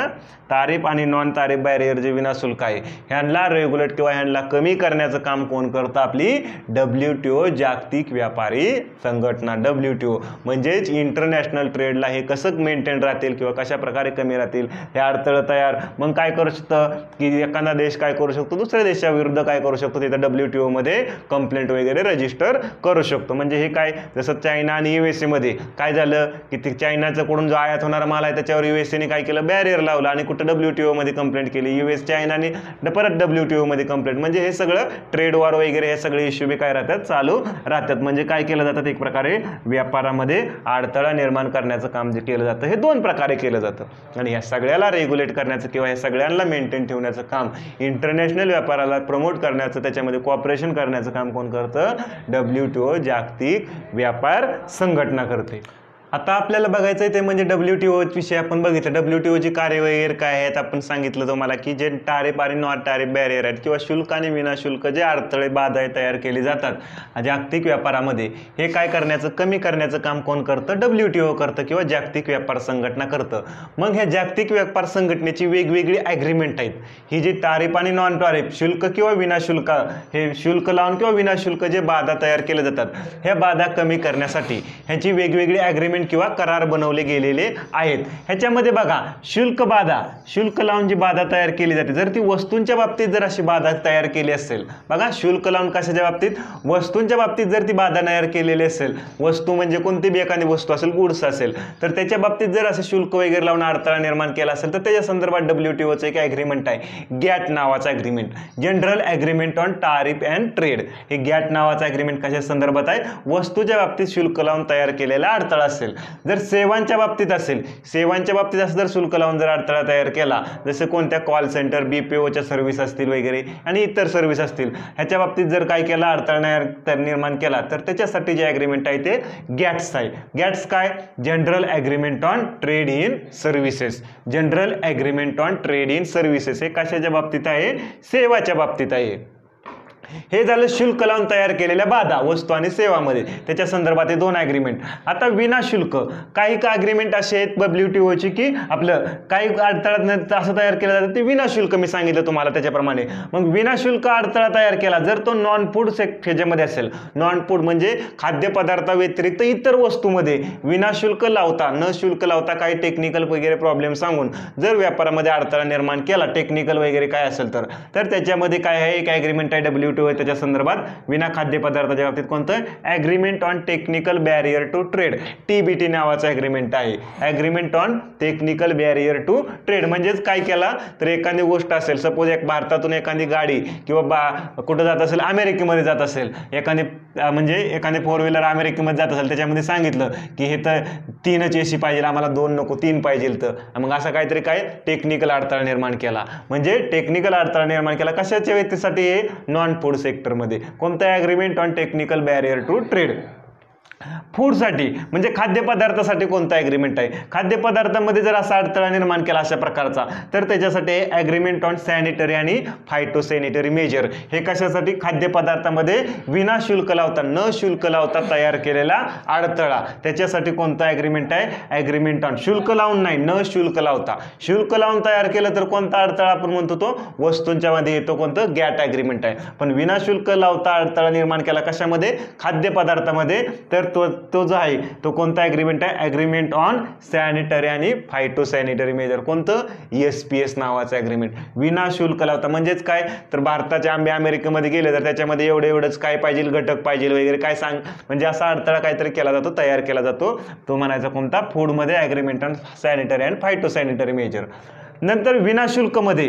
तारीफ आणि नॉन तारीफ बॅरियर जे विनाशुल्क आहे ह्यांना रेग्युलेट किंवा ह्यांना कमी करण्याचं काम कोण करतं, आपली WTO जागतिक व्यापारी संघटना. WTO म्हणजेच इंटरनॅशनल ट्रेडला हे कसं मेंटेन राहतील किंवा कशा प्रकारे कमी राहतील हे अडथळे तयार. मग काय करू शकतं की एखादा देश काय करू शकतो, दुसऱ्या देशाविरुद्ध काय करू शकतो, तिथं WTO मध्ये कंप्लेंट वगैरे रजिस्टर करू शकतो. म्हणजे हे काय, जसं चायना आणि USA मध्ये काय झालं की चायनाचं कडून जो आयात होणारा माल आहे त्याच्यावर USA ने काय केलं, बॅरियर लावला आणि कुठं WTO मध्ये कंप्लेंट केली, US चायनाने परत WTO मध्ये कंप्लेंट. म्हणजे हे सगळं ट्रेड वॉर वगैरे हे सगळे इश्यू बी काय राहतात, चालू राहतात. म्हणजे काय केलं जातं, एक प्रकारे व्यापारामध्ये अडथळा निर्माण करण्याचं काम जे केलं जातं हे 2 प्रकारे केलं जातं. आणि या सगळ्याला रेग्युलेट करण्याचं किंवा या सगळ्यांना मेंटेन ठेवण्याचं काम, इंटरनॅशनल व्यापाराला प्रमोट करण्याचं, त्याच्यामध्ये कॉपरेशन करण्याचं काम कोण करतं, WTO जागतिक व्यापार संघटना करते. आता आपल्याला बघायचं आहे ते म्हणजे WTO विषयी आपण बघितलं. WTOची कार्य वगैरे काय आहेत आपण सांगितलं तुम्हाला की जे तारीफ आणि नॉन तारीफ बॅरियर आहेत किंवा शुल्क आणि विनाशुल्क जे अडथळे बाधा तयार केली जातात जागतिक व्यापारामध्ये, हे काय करण्याचं, कमी करण्याचं काम कोण करतं, WTO करतं किंवा जागतिक व्यापार संघटना करतं. मग ह्या जागतिक व्यापार संघटनेची वेगवेगळी ॲग्रीमेंट आहेत. ही जी तारीफ आणि नॉन तारीफ, शुल्क किंवा विनाशुल्क, हे शुल्क लावून किंवा विनाशुल्क जे बाधा तयार केले जातात ह्या बाधा कमी करण्यासाठी ह्याची वेगवेगळी ॲग्रीमेंट किंवा करार बनवले गेलेले आहेत. ह्याच्यामध्ये बघा, शुल्क बाधा, शुल्क लावून जी बाधा तयार केली जाते, जर ती वस्तूंच्या बाबतीत जर अशी बाधा तयार केली असेल, बघा शुल्क लावून कशाच्या बाबतीत, वस्तूंच्या बाबतीत जर ती बाधा तयार केलेली असेल, वस्तू म्हणजे कोणती बी एखादी वस्तू असेल, गुड्स असेल, तर त्याच्या बाबतीत जर असं शुल्क वगैरे लावून अडथळा निर्माण केला असेल तर त्याच्या संदर्भात WTOचं एक ॲग्रीमेंट आहे, गॅट नावाचा agreement, general agreement on tariff and trade. हे गॅट नावाचा ॲग्रीमेंट कशा संदर्भात आहे, वस्तूच्या बाबतीत शुल्क लावून तयार केलेला अडथळा असेल. जर सेवांच्या बाबतीत असेल, सेवांच्या बाबतीत असं जर शुल्क लावून जर अडथळा तयार केला, जसे कोणत्या कॉल सेंटर, BPOच्या सर्व्हिस असतील वगैरे आणि इतर सर्व्हिस असतील, ह्याच्या बाबतीत जर काय केला, अडथळा निर्माण केला तर त्याच्यासाठी जे ॲग्रीमेंट आहे ते गॅट्स आहे. गॅट्स काय, general agreement on trade in services. General agreement on trade in services हे कशाच्या बाबतीत आहे, सेवाच्या बाबतीत आहे. हे झालं शुल्क लावून तयार केलेल्या बाधा वस्तू आणि सेवामध्ये, त्याच्या संदर्भात हे 2 ॲग्रीमेंट. आता विनाशुल्क काही का ॲग्रीमेंट असे आहेत WTOची की आपलं काही अडथळा असं तयार केलं जातं ते विनाशुल्क, मी सांगितलं तुम्हाला त्याच्याप्रमाणे. मग विनाशुल्क अडथळा तयार केला जर तो नॉन फूड ह्याच्यामध्ये असेल, नॉन फूड म्हणजे खाद्यपदार्थाव्यतिरिक्त इतर वस्तूमध्ये विनाशुल्क लावता न शुल्क लावता काही टेक्निकल वगैरे प्रॉब्लेम सांगून जर व्यापारामध्ये अडथळा निर्माण केला, टेक्निकल वगैरे काय असेल तर त्याच्यामध्ये काय आहे, एक ॲग्रीमेंट आहे WTO त्याच्या संदर्भात विना खाद्यपदार्थाच्या बाबतीत कोणतं agreement on technical barrier to trade, TBT नावाचं ॲग्रीमेंट आहे. Agreement on technical barrier to trade म्हणजेच काय केला तर एखादी गोष्ट असेल, सपोज एक भारतातून एखादी गाडी किंवा कुठं जात असेल, अमेरिकेमध्ये जात असेल, एखादी 4 व्हीलर अमेरिकेमध्ये जात असेल, त्याच्यामध्ये सांगितलं की हे तर 3च AC पाहिजे, आम्हाला 2 नको 3 पाहिजे, तर मग असं काहीतरी काय टेक्निकल अडथळा निर्माण केला. म्हणजे टेक्निकल अडथळा निर्माण केला कशाच्या व्यक्तीसाठी, हे नॉन फूड सेक्टरमध्ये. कोणतं agreement on technical barrier to trade. फूडसाठी म्हणजे खाद्यपदार्थासाठी कोणता ॲग्रीमेंट आहे, खाद्यपदार्थामध्ये जर असा अडथळा निर्माण केला अशा प्रकारचा तर त्याच्यासाठी ॲग्रीमेंट ऑन सॅनिटरी आणि फायटोसॅनिटरी मेजर. हे कशासाठी, खाद्यपदार्थामध्ये विनाशुल्क लावता न शुल्क लावता तयार केलेला अडथळा, त्याच्यासाठी कोणता ॲग्रीमेंट आहे, ॲग्रीमेंट ऑन शुल्क लावून नाही न शुल्क लावता. शुल्क लावून तयार केलं तर कोणता अडथळा आपण म्हणतो तो वस्तूंच्या मध्ये येतो, कोणतं गॅट ॲग्रीमेंट आहे. पण विनाशुल्क लावता अडथळा निर्माण केला कशामध्ये, खाद्यपदार्थामध्ये, तर तो जो आहे तो कोणता ॲग्रीमेंट आहे, ॲग्रीमेंट ऑन सॅनिटरी आणि फायटोसॅनिटरी मेजर, कोणतं SPS नावाचं ॲग्रीमेंट. विनाशुल्क लावता म्हणजेच काय तर भारताचे आंबे अमेरिकेमध्ये गेले तर त्याच्यामध्ये एवढंच काय पाहिजे, घटक पाहिजे वगैरे काय सांग, म्हणजे असा अडथळा काहीतरी केला जातो, तयार केला जातो, तो म्हणायचा कोणता, फूडमध्ये agreement on sanitary and phytosanitary measure. नंतर विनाशुल्कमध्ये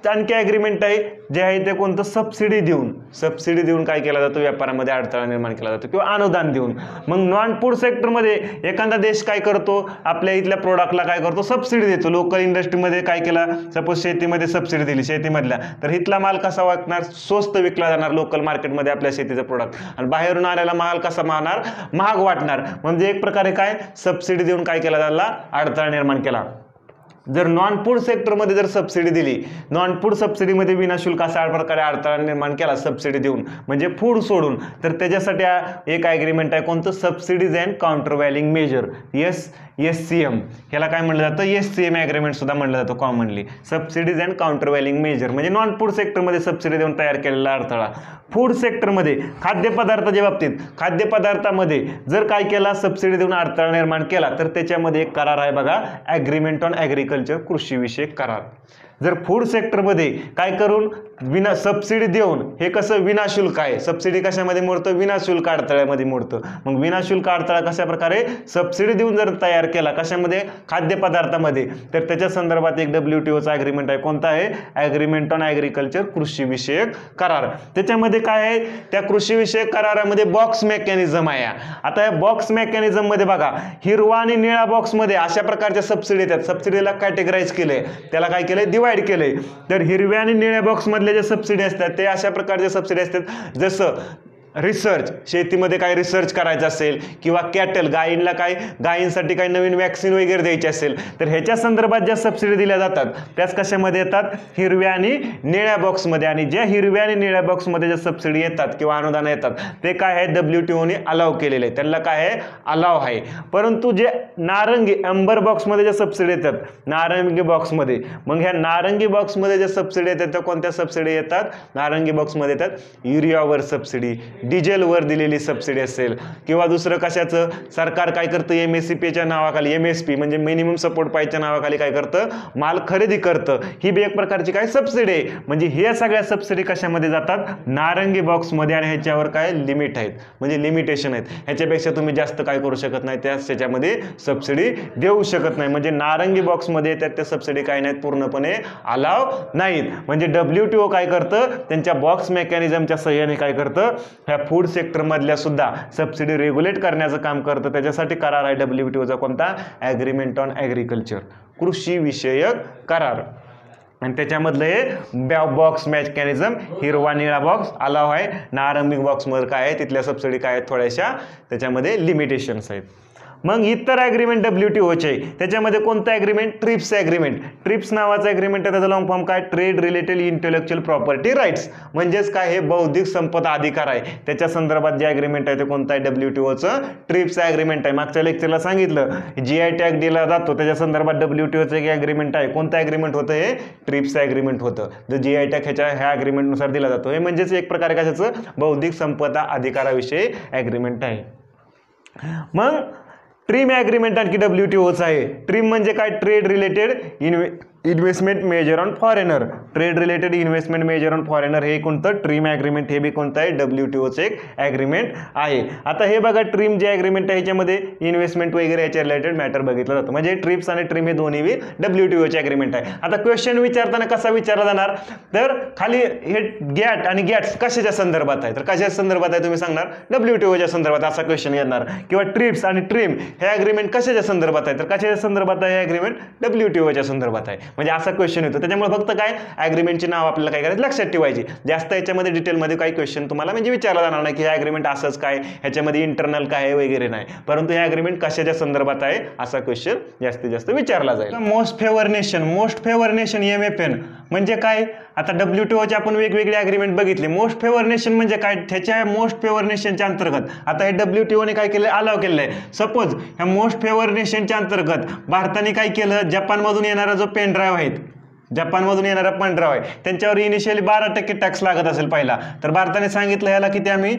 आणखी ॲग्रीमेंट आहे जे आहे ते कोणतं, सबसिडी देऊन काय केला जातो, व्यापारामध्ये अडथळा निर्माण केला जातो किंवा अनुदान देऊन. मग नॉन फूड सेक्टरमध्ये एखादा देश काय करतो, आपल्या इथल्या प्रोडक्टला काय करतो, सबसिडी देतो. लोकल इंडस्ट्रीमध्ये काय केला, सपोज शेतीमध्ये सबसिडी दिली शेतीमधल्या, तर इथला माल कसा वाटणार, स्वस्त विकला जाणार लोकल मार्केटमध्ये आपल्या शेतीचा प्रोडक्ट, आणि बाहेरून आलेला माल कसा महाग वाटणार. म्हणजे एक प्रकारे काय सबसिडी देऊन काय केला त्याला अडथळा निर्माण केला. जर नॉन फूड सेक्टरमध्ये जर सबसिडी दिली, नॉन फूड सबसिडीमध्ये विनाशुल्क असा प्रकारे अडथळा निर्माण केला सबसिडी देऊन म्हणजे फूड सोडून, तर त्याच्यासाठी एक ॲग्रीमेंट आहे कोणतं, सबसिडीज अँड काउंटरव्हॅलिंग मेजर, SCM. ह्याला काय म्हणलं जातं, SCM ॲग्रीमेंट सुद्धा म्हणलं जातं कॉमनली, सबसिडीज अँड काउंटरव्हॅलिंग मेजर. म्हणजे नॉन फूड सेक्टरमध्ये सबसिडी देऊन तयार केलेला अडथळा. फूड सेक्टरमध्ये खाद्यपदार्थाच्या बाबतीत, खाद्यपदार्थामध्ये जर काय केला, सबसिडी देऊन अडथळा निर्माण केला तर त्याच्यामध्ये एक करार आहे बघा, ॲग्रीमेंट ऑन ॲग्रिकल्चर, कृषीविषयक करार. जर फूड सेक्टरमध्ये काय करून सबसिडी देऊन, हे कसं विनाशुल्क आहे, सबसिडी कशामध्ये मोडतं, विनाशुल्क अडथळ्यामध्ये मोडतं. मग विनाशुल्क अडथळा कशा प्रकारे सबसिडी देऊन जर तयार केला कशामध्ये, खाद्यपदार्थामध्ये, तर त्याच्या संदर्भात एक WTOचा ॲग्रीमेंट आहे, कोणता आहे, ॲग्रीमेंट ऑन ॲग्रिकल्चर, कृषीविषयक करार. त्याच्यामध्ये काय आहे, त्या कृषीविषयक करारामध्ये बॉक्स मेकॅनिझम आहे. आता या बॉक्स मेकॅनिझम मध्ये बघा, हिरवा आणि निळा बॉक्समध्ये अशा प्रकारच्या सबसिडी येतात. सबसिडीला कॅटेगराईज केलंय, त्याला काय केलंय, डिवाइड केलंय. तर हिरव्या आणि निळ्या बॉक्समधल्या ज्या सबसिडी असतात ते अशा प्रकारच्या सबसिडी असतात, जसं रिसर्च, शेतीमध्ये काय रिसर्च करायचं असेल, किंवा कॅटल, गायींसाठी काही नवीन वॅक्सिन वगैरे द्यायची असेल, तर ह्याच्या संदर्भात ज्या सबसिडी दिल्या जातात त्याच कशामध्ये येतात, हिरव्या आणि निळ्या बॉक्समध्ये. आणि ज्या हिरव्या आणि निळ्या बॉक्समध्ये ज्या सबसिडी येतात किंवा अनुदान येतात ते काय आहे, WTOने अलाव केलेले आहे, त्यांना काय आहे, अलाव आहे. परंतु जे नारंगी अंबर बॉक्समध्ये ज्या सबसिडी येतात, नारंगी बॉक्समध्ये, मग ह्या नारंगी बॉक्समध्ये ज्या सबसिडी येतात त्या कोणत्या सबसिडी येतात, नारंगी बॉक्समध्ये येतात युरियावर सबसिडी, डिझेलवर दिलेली सबसिडी असेल, किंवा दुसरं कशाचं, सरकार काय करतं, MSPच्या नावाखाली, MSP म्हणजे मिनिमम सपोर्ट प्राईसच्या नावाखाली काय करतं, माल खरेदी करतं. ही बी एक प्रकारची काय सबसिडी आहे. म्हणजे ह्या सगळ्या सबसिडी कशामध्ये जातात, नारंगी बॉक्समध्ये, आणि ह्याच्यावर काय लिमिट आहेत, म्हणजे लिमिटेशन आहेत. ह्याच्यापेक्षा तुम्ही जास्त काय करू शकत नाही, त्याच्यामध्ये सबसिडी देऊ शकत नाही. म्हणजे नारंगी बॉक्समध्ये येतात त्या सबसिडी काय नाहीत, पूर्णपणे अलाव नाहीत. म्हणजे WTO काय करतं, त्यांच्या बॉक्स मेकॅनिझमच्या सहाय्याने काय करतं, ह्या फूड सेक्टरमधल्या सुद्धा सबसिडी रेग्युलेट करण्याचं काम करतं. त्याच्यासाठी करार आहे WTOचा कोणता, ॲग्रीमेंट ऑन ॲग्रिकल्चर, कृषीविषयक करार. आणि त्याच्यामधलं हे बॉक्स मेकॅनिझम, हिरवा निळा बॉक्स अलाव आहे, नारंगी बॉक्समध्ये काय आहे, तिथल्या सबसिडी काय आहेत, थोड्याशा त्याच्यामध्ये लिमिटेशन्स आहेत. मग इतर ॲग्रीमेंट WTOचे त्याच्यामध्ये कोणतं ॲग्रीमेंट? TRIPS agreement. ट्रिप्स नावाचं ॲग्रीमेंट आहे, त्याचा लॉंग फॉर्म काय? Trade related intellectual property rights. म्हणजेच काय? हे बौद्धिक संपदा अधिकार आहे, त्याच्या संदर्भात जे ॲग्रीमेंट आहे ते कोणतं आहे? WTOचं ट्रिप्स ॲग्रीमेंट आहे. मागच्या लेक्चरला सांगितलं GI टॅग दिला जातो, त्याच्या संदर्भात WTOचं एक ॲग्रीमेंट आहे. कोणतं ॲग्रीमेंट होतं? हे ट्रिप्स ॲग्रीमेंट होतं. जो GI टॅग ह्या ॲग्रीमेंटनुसार दिला जातो. हे म्हणजेच एक प्रकारे कशाचं? बौद्धिक संपदा अधिकाराविषयी ॲग्रीमेंट आहे. मग ट्रिम ॲग्रीमेंट आणखी WTOचं आहे. ट्रिम म्हणजे काय? Trade related investment major on foreigner. Trade related investment major on foreigner हे कोणतं? Trim agreement. हे बी कोणतं आहे? WTOचं एक ॲग्रीमेंट आहे. आता हे बघा, ट्रिम जे ॲग्रीमेंट आहे ह्याच्यामध्ये इन्व्हेस्टमेंट वगैरे याच्या रिलेटेड मॅटर बघितलं जातं. म्हणजे ट्रिप्स आणि ट्रिम हे दोन्ही WTOचे ॲग्रीमेंट आहे. आता क्वेश्चन विचारताना कसा विचारला जाणार? तर खाली हे गॅट आणि गॅट्स कशाच्या संदर्भात आहे? तर कशाच्या संदर्भात आहे तुम्ही सांगणार? WTOच्या संदर्भात असा क्वेश्चन येणार. किंवा ट्रिप्स आणि ट्रिम हे ॲग्रीमेंट कशाच्या संदर्भात आहे? तर कशाच्या संदर्भात आहे? हे ॲग्रीमेंट WTOच्या संदर्भात आहे. म्हणजे असा क्वेश्चन येतो. त्याच्यामुळे फक्त काय? ॲग्रीमेंटचे नाव आपल्याला काय करायचं? लक्षात ठेवायची. जास्त याच्यामध्ये डिटेलमध्ये काही क्वेश्चन तुम्हाला म्हणजे विचारला जाणार नाही की हे ॲग्रीमेंट असंच काय, ह्याच्यामध्ये इंटरनल काय आहे वगैरे नाही. परंतु हे ॲग्रीमेंट कशाच्या संदर्भात आहे असा क्वेश्चन जास्तीत जास्त विचारला जाईल. Most favour nation. Most favour nation MFN म्हणजे काय? आता WTOचे आपण वेगवेगळे ॲग्रीमेंट बघितले. मोस्ट फेवर नेशन म्हणजे काय? त्याच्या मोस्ट फेवर नेशनच्या अंतर्गत आता हे WTOने काय केलं? अलाव केलेलं आहे. सपोज ह्या मोस्ट फेवर नेशनच्या अंतर्गत भारताने काय केलं? जपानमधून येणारा जो पेन ड्राईव्ह आहे, जपानमधून येणारा पेन ड्राईव्ह आहे, त्यांच्यावर इनिशियली 12% टॅक्स लागत असेल पहिला. तर भारताने सांगितलं ह्याला किती? आम्ही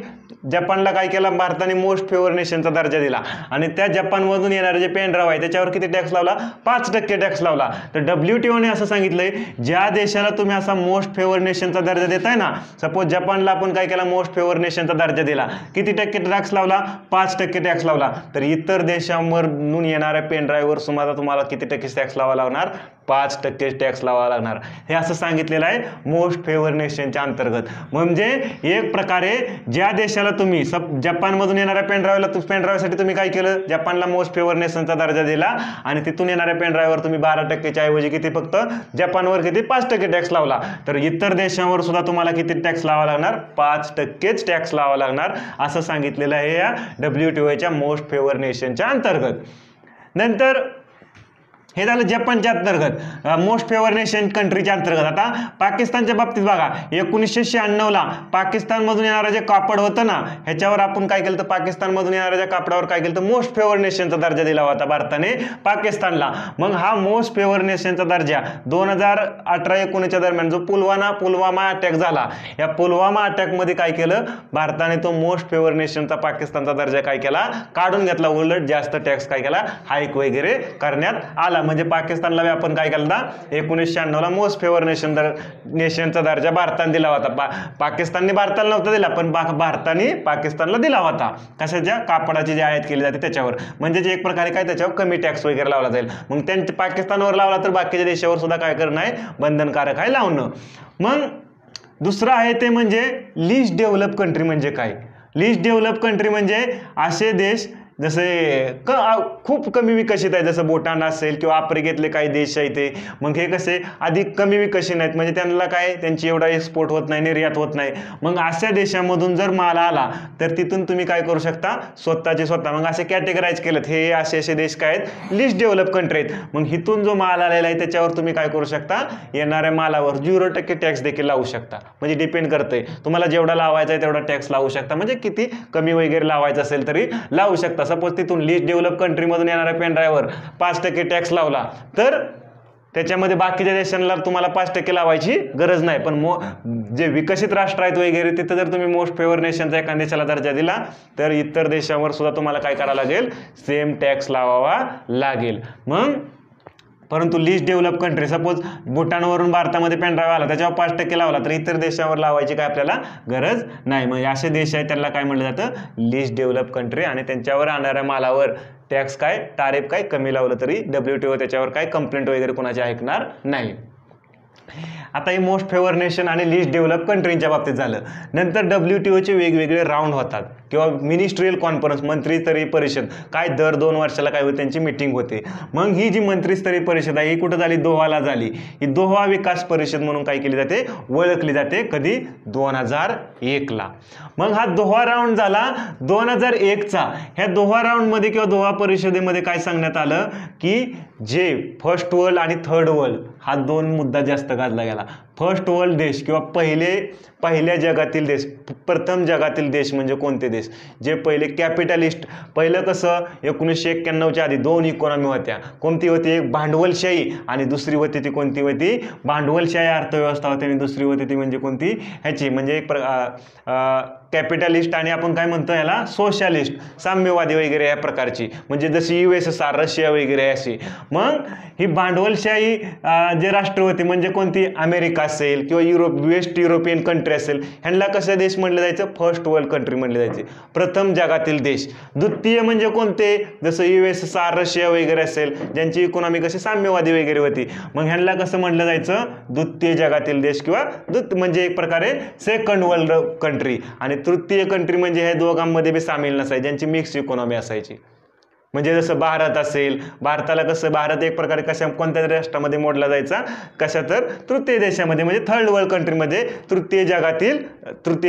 जपानला काय केलं? भारताने मोस्ट फेवर नेशनचा दर्जा दिला आणि त्या जपानमधून येणारे जे पेन ड्राईव्ह आहे त्याच्यावर किती टॅक्स लावला? 5% टॅक्स लावला. तर WTOने असं सांगितलंय, ज्या देशाला तुम्ही असा मोस्ट फेवर नेशनचा दर्जा देताय ना, सपोज जपानला आपण काय केला? मोस्ट फेवर नेशनचा दर्जा दिला. किती टक्के टॅक्स लावला? 5% टॅक्स लावला. तर इतर देशांवरून येणाऱ्या पेन ड्राईव्हवर सुमारे तुम्हाला किती टक्के टॅक्स लावा लागणार? 5% टॅक्स लावा लागणार. हे असं सांगितलेलं आहे मोस्ट फेवर नेशनच्या अंतर्गत. म्हणजे एक प्रकारे ज्या देशाला तुम्ही जपानमधून येणाऱ्या पेन ड्राईव्हसाठी तुम्ही काय केलं? जपानला मोस्ट फेवर नेशनचा दर्जा दिला आणि तिथून येणाऱ्या पेन ड्राईव्हवर तुम्ही 12%च्या ऐवजी किती? फक्त जपानवर किती? 5% टॅक्स लावला. तर इतर देशांवर सुद्धा तुम्हाला किती टॅक्स लावा लागणार? 5%च टॅक्स लावा लागणार असं सांगितलेलं आहे या WTOच्या मोस्ट फेवर नेशनच्या अंतर्गत. नंतर हे झालं जपानच्या अंतर्गत, मोस्ट फेवर नेशन कंट्रीच्या अंतर्गत. आता पाकिस्तानच्या बाबतीत बघा, 1996ला पाकिस्तानमधून येणारं जे कापड होतं ना, ह्याच्यावर आपण काय केलं? तर पाकिस्तानमधून येणाऱ्या ज्या कापडावर काय केलं? तर मोस्ट फेवर नेशनचा दर्जा दिला होता भारताने पाकिस्तानला. मग हा मोस्ट फेवर नेशनचा दर्जा 2018-19 दरम्यान जो पुलवामा अटॅक झाला, या पुलवामा अटॅकमध्ये काय केलं? भारताने तो मोस्ट फेवर नेशनचा पाकिस्तानचा दर्जा काय केला? काढून घेतला. उलट जास्त टॅक्स काय केला? हाईक वगैरे करण्यात आला. म्हणजे पाकिस्तानला आपण काय केलं? 1996ला मोस्ट फेवर नेशनचा दर्जा भारताने दिला होता. पाकिस्तानने भारताला नव्हता दिला, पण भारताने पाकिस्तानला दिला होता. कशाच्या? कापडाची जी आयात केली जाते त्याच्यावर. म्हणजे एक प्रकारे काय? त्याच्यावर कमी टॅक्स वगैरे लावला जाईल. मग त्यांच्या पाकिस्तानवर लावला तर बाकीच्या देशावर सुद्धा काय करणं आहे? बंधनकारक आहे लावणं. मग दुसरं आहे ते म्हणजे लिस्ट डेव्हलप कंट्री. म्हणजे काय? लिस्ट डेव्हलप कंट्री म्हणजे असे देश जसे खूप कमी विकसित आहे, जसं भूटान असेल किंवा आफ्रिकेतले काही देश आहेत ते. मग हे कसे अधिक कमी विकसित आहेत, म्हणजे त्यांना काय? त्यांची एवढा एक्सपोर्ट होत नाही, निर्यात होत नाही. मग अशा देशामधून जर माल आला तर तिथून तुम्ही काय करू शकता? स्वतः. मग असे कॅटेगराईज केलेत, हे असे देश काय आहेत? लिस्ट डेव्हलप कंट्री आहेत. मग इथून जो माल आलेला आहे त्याच्यावर तुम्ही काय करू शकता? येणाऱ्या मालावर 0% टॅक्स देखील लावू शकता. म्हणजे डिपेंड करते तुम्हाला जेवढा लावायचा आहे तेवढा टॅक्स लावू शकता. म्हणजे किती कमी वगैरे लावायचं असेल तरी लावू शकता. सपोज तिथून लिस्ट डेव्हलप कंट्रीमधून येणाऱ्या पेन ड्राईव्हवर 5% टॅक्स लावला तर त्याच्यामध्ये बाकीच्या देशांना तुम्हाला 5% लावायची गरज नाही. पण जे विकसित राष्ट्र आहेत वगैरे तिथं जर तुम्ही मोस्ट फेवर नेशनचा एका देशाला दर्जा दिला तर इतर देशांवर सुद्धा तुम्हाला काय करावं लागेल? सेम टॅक्स लावावा लागेल. मग परंतु लिस्ट डेव्हलप कंट्री, सपोज भूटानवरून भारतामध्ये पेन ड्राईव्ह आला त्याच्यावर 5% लावला तर इतर देशावर लावायची काय आपल्याला गरज नाही. मग असे देश आहेत त्याला काय म्हटलं जातं? List develop country. आणि त्यांच्यावर आणणाऱ्या मालावर टॅक्स काय? टॅरिफ काय? कमी लावलं तरी WTO त्याच्यावर काय कंप्लेंट वगैरे कोणाची ऐकणार नाही. आता हे मोस्ट फेवर नेशन आणि लिस्ट डेव्हलप कंट्रीच्या बाबतीत झालं. नंतर WTOचे वेगवेगळे राऊंड होतात किंवा मिनिस्ट्रियल कॉन्फरन्स, मंत्रीस्तरीय परिषद, काय दर 2 वर्षाला काय होते त्यांची मीटिंग होते. मग ही जी मंत्रीस्तरीय परिषद आहे ही कुठं झाली, दोहाला झाली. ही दोहा विकास परिषद म्हणून काय केली जाते, ओळखली जाते. कधी, 2001ला. मग हा दोहा राऊंड झाला 2001चा. ह्या दोहा राऊंडमध्ये किंवा दोहा परिषदेमध्ये काय सांगण्यात आलं की जे फर्स्ट वर्ल्ड आणि थर्ड वर्ल्ड हा 2 मुद्दा जास्त गाजला गेला. फर्स्ट वर्ल्ड देश किंवा पहिल्या जगातील देश, प्रथम जगातील देश म्हणजे कोणते देश, जे पहिले कॅपिटलिस्ट. पहिलं कसं 1991च्या आधी 2 इकॉनॉमी होत्या. कोणती होती, एक भांडवलशाही आणि दुसरी होती ती कोणती होती, भांडवलशाही अर्थव्यवस्था होती आणि दुसरी होती ती म्हणजे कोणती, ह्याची म्हणजे एक कॅपिटलिस्ट आणि आपण काय म्हणतो याला सोशलिस्ट, साम्यवादी वगैरे या प्रकारची, म्हणजे जशी USSR, रशिया वगैरे अशी. मग ही भांडवलशाही जे राष्ट्र होते म्हणजे कोणती, अमेरिका असेल किंवा वेस्ट युरोपियन कंट्री असेल, ह्यांना कसं देश म्हणलं जायचं, फर्स्ट वर्ल्ड कंट्री म्हणले जायचे, प्रथम जगातील देश. द्वितीय म्हणजे कोणते, जसं USSR, रशिया वगैरे असेल, ज्यांची इकॉनॉमी कशी साम्यवादी वगैरे होती, मग ह्यांना कसं म्हणलं जायचं, द्वितीय जगातील देश किंवा म्हणजे एक प्रकारे सेकंड वर्ल्ड कंट्री. आणि तृतीय कंट्री म्हणजे हे दोघांमध्ये बी सामील नसायची, ज्यांची मिक्स इकॉनॉमी असायची. म्हणजे जसं भारत असेल, भारताला कसं, भारत एक प्रकारे कोणत्या राष्ट्रामध्ये मोडला जायचा, कशा तर तृतीय देशामध्ये, म्हणजे थर्ड वर्ल्ड कंट्रीमध्ये, तृतीय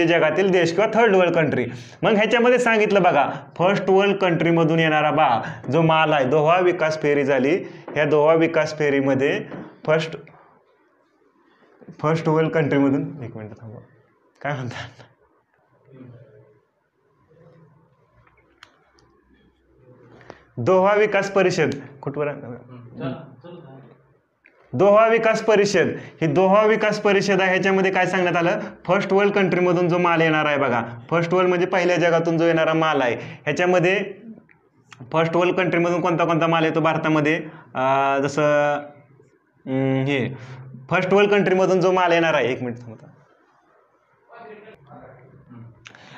जगातील देश किंवा थर्ड वर्ल्ड कंट्री. मग ह्याच्यामध्ये सांगितलं बघा, फर्स्ट वर्ल्ड कंट्रीमधून येणारा जो माल आहे, दोहा विकास फेरी झाली. ह्या दोहा विकास फेरीमध्ये फर्स्ट वर्ल्ड कंट्रीमधून, एक मिनिट थांबा, काय म्हणतात, दोहा विकास परिषद कुठवर, दोहा विकास परिषद, ही दोहा विकास परिषद आहे. ह्याच्यामध्ये काय सांगण्यात आलं, फर्स्ट वर्ल्ड कंट्रीमधून जो माल येणार आहे बघा, फर्स्ट वर्ल्ड म्हणजे पहिल्या जगातून जो येणारा माल आहे, ह्याच्यामध्ये फर्स्ट वर्ल्ड कंट्रीमधून कोणता कोणता माल येतो भारतामध्ये, जसं हे फर्स्ट वर्ल्ड कंट्रीमधून जो माल येणार आहे, एक मिनिट थांबा.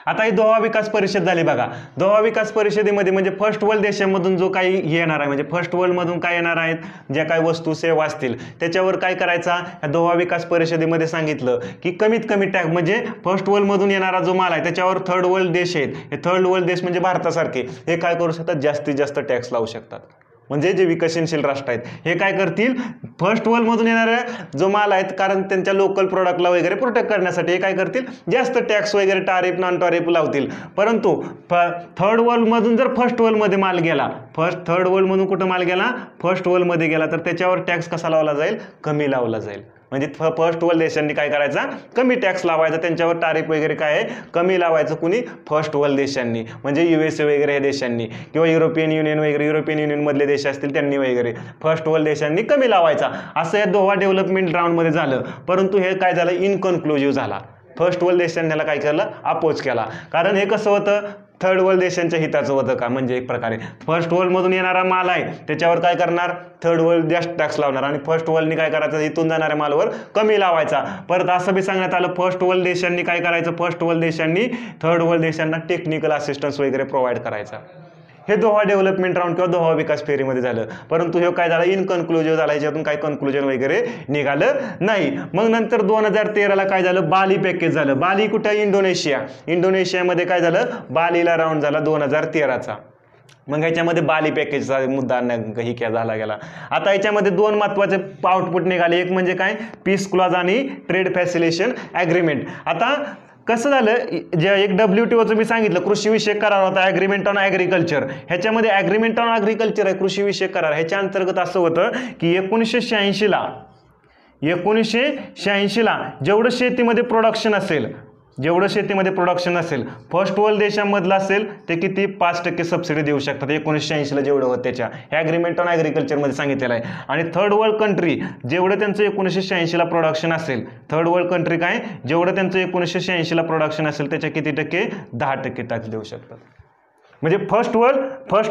आता ही दोहा विकास परिषद झाली बघा. दोहा विकास परिषदेमध्ये म्हणजे फर्स्ट वर्ल्ड देशामधून जो काही येणार आहे, म्हणजे फर्स्ट वर्ल्डमधून काय येणार आहेत, ज्या काही वस्तू सेवा असतील त्याच्यावर काय करायचा, ह्या दोहा विकास परिषदेमध्ये सांगितलं की कमीत कमी टॅक्स, म्हणजे फर्स्ट वर्ल्डमधून येणारा जो माल आहे त्याच्यावर थर्ड वर्ल्ड देश आहेत, हे थर्ड वर्ल्ड देश म्हणजे भारतासारखे, हे काय करू शकतात, जास्तीत जास्त टॅक्स लावू शकतात. म्हणजे जे विकसनशील राष्ट्र आहेत हे काय करतील, फर्स्ट वर्ल्डमधून येणाऱ्या जो माल आहेत, कारण त्यांच्या लोकल प्रोडक्टला वगैरे प्रोटेक्ट करण्यासाठी हे काय करतील, जास्त टॅक्स वगैरे टॅरिफ नॉन टॅरिफ लावतील. परंतु थर्ड वर्ल्डमधून जर फर्स्ट वर्ल्डमध्ये माल गेला, थर्ड वर्ल्डमधून कुठं माल गेला, फर्स्ट वर्ल्डमध्ये गेला, तर त्याच्यावर टॅक्स कसा लावला जाईल, कमी लावला जाईल. म्हणजे फर्स्ट वर्ल्ड देशांनी काय करायचा, कमी टॅक्स लावायचा, त्यांच्यावर टॅरिफ वगैरे काय आहे, कमी लावायचं. कुणी, फर्स्ट वर्ल्ड देशांनी, म्हणजे USA वगैरे हे देशांनी किंवा युरोपियन युनियन वगैरे, युरोपियन युनियन मधले देश असतील त्यांनी वगैरे, फर्स्ट वर्ल्ड देशांनी कमी लावायचा. असं या दोहा डेव्हलपमेंट राऊंडमध्ये झालं. परंतु हे काय झालं, इनकन्क्लुझिव्ह झाला. फर्स्ट वर्ल्ड देशांनी ह्याला काय केलं, अपोज केला. कारण हे कसं होतं, थर्ड वर्ल्ड देशांच्या हिताचं होतं का, म्हणजे एक प्रकारे फर्स्ट वर्ल्डमधून येणारा माल आहे त्याच्यावर काय करणार, थर्ड वर्ल्ड जास्त टॅक्स लावणार, आणि फर्स्ट वर्ल्डनी काय करायचं, इथून जाणाऱ्या मालावर कमी लावायचा. परत असं बी सांगण्यात आलं, फर्स्ट वर्ल्ड देशांनी काय करायचं, फर्स्ट वर्ल्ड देशांनी थर्ड वर्ल्ड देशांना टेक्निकल असिस्टन्स वगैरे प्रोव्हाइड करायचा. हे दोहा डेव्हलपमेंट राऊंड किंवा दोहा विकास फेरीमध्ये झालं. परंतु हे काय झालं, इनकन्क्लुझिव्ह झाला, ह्याच्यातून काही कन्क्लुजन वगैरे निघालं नाही. मग नंतर 2013ला काय झालं, बाली पॅकेज झालं. बाली कुठं, इंडोनेशियामध्ये काय झालं, बालीला राऊंड झाला 2013चा. मग ह्याच्यामध्ये बाली पॅकेजचा मुद्दा ही झाला गेला. आता याच्यामध्ये 2 महत्त्वाचे आउटपुट निघाले, एक म्हणजे काय, पीस क्लॉज आणि ट्रेड फॅसिलिटेशन ॲग्रीमेंट. आता कसं झालं, जे एक WTOचं मी सांगितलं कृषीविषयक करार होता, ॲग्रीमेंट ऑन ॲग्रिकल्चर. ह्याच्यामध्ये ॲग्रीमेंट ऑन ॲग्रिकल्चर आहे, कृषीविषयक करार. ह्याच्या अंतर्गत असं होतं की 1986ला जेवढं शेतीमध्ये प्रोडक्शन असेल, फर्स्ट वर्ल्ड देशांमधलं असेल ते किती, 5% सबसिडी देऊ शकतात. 1986ला जेवढं होतं त्याच्या ॲग्रीमेंट ऑन ॲग्रिकल्चरमध्ये सांगितलेलं आहे. आणि थर्ड वर्ल्ड कंट्री जेवढं त्यांचं 1986ला प्रोडक्शन असेल, थर्ड वर्ल्ड कंट्री काय, जेवढं त्यांचं 1986ला प्रोडक्शन असेल त्याच्या किती टक्के, 10% टॅक्स देऊ शकतात. म्हणजे फर्स्ट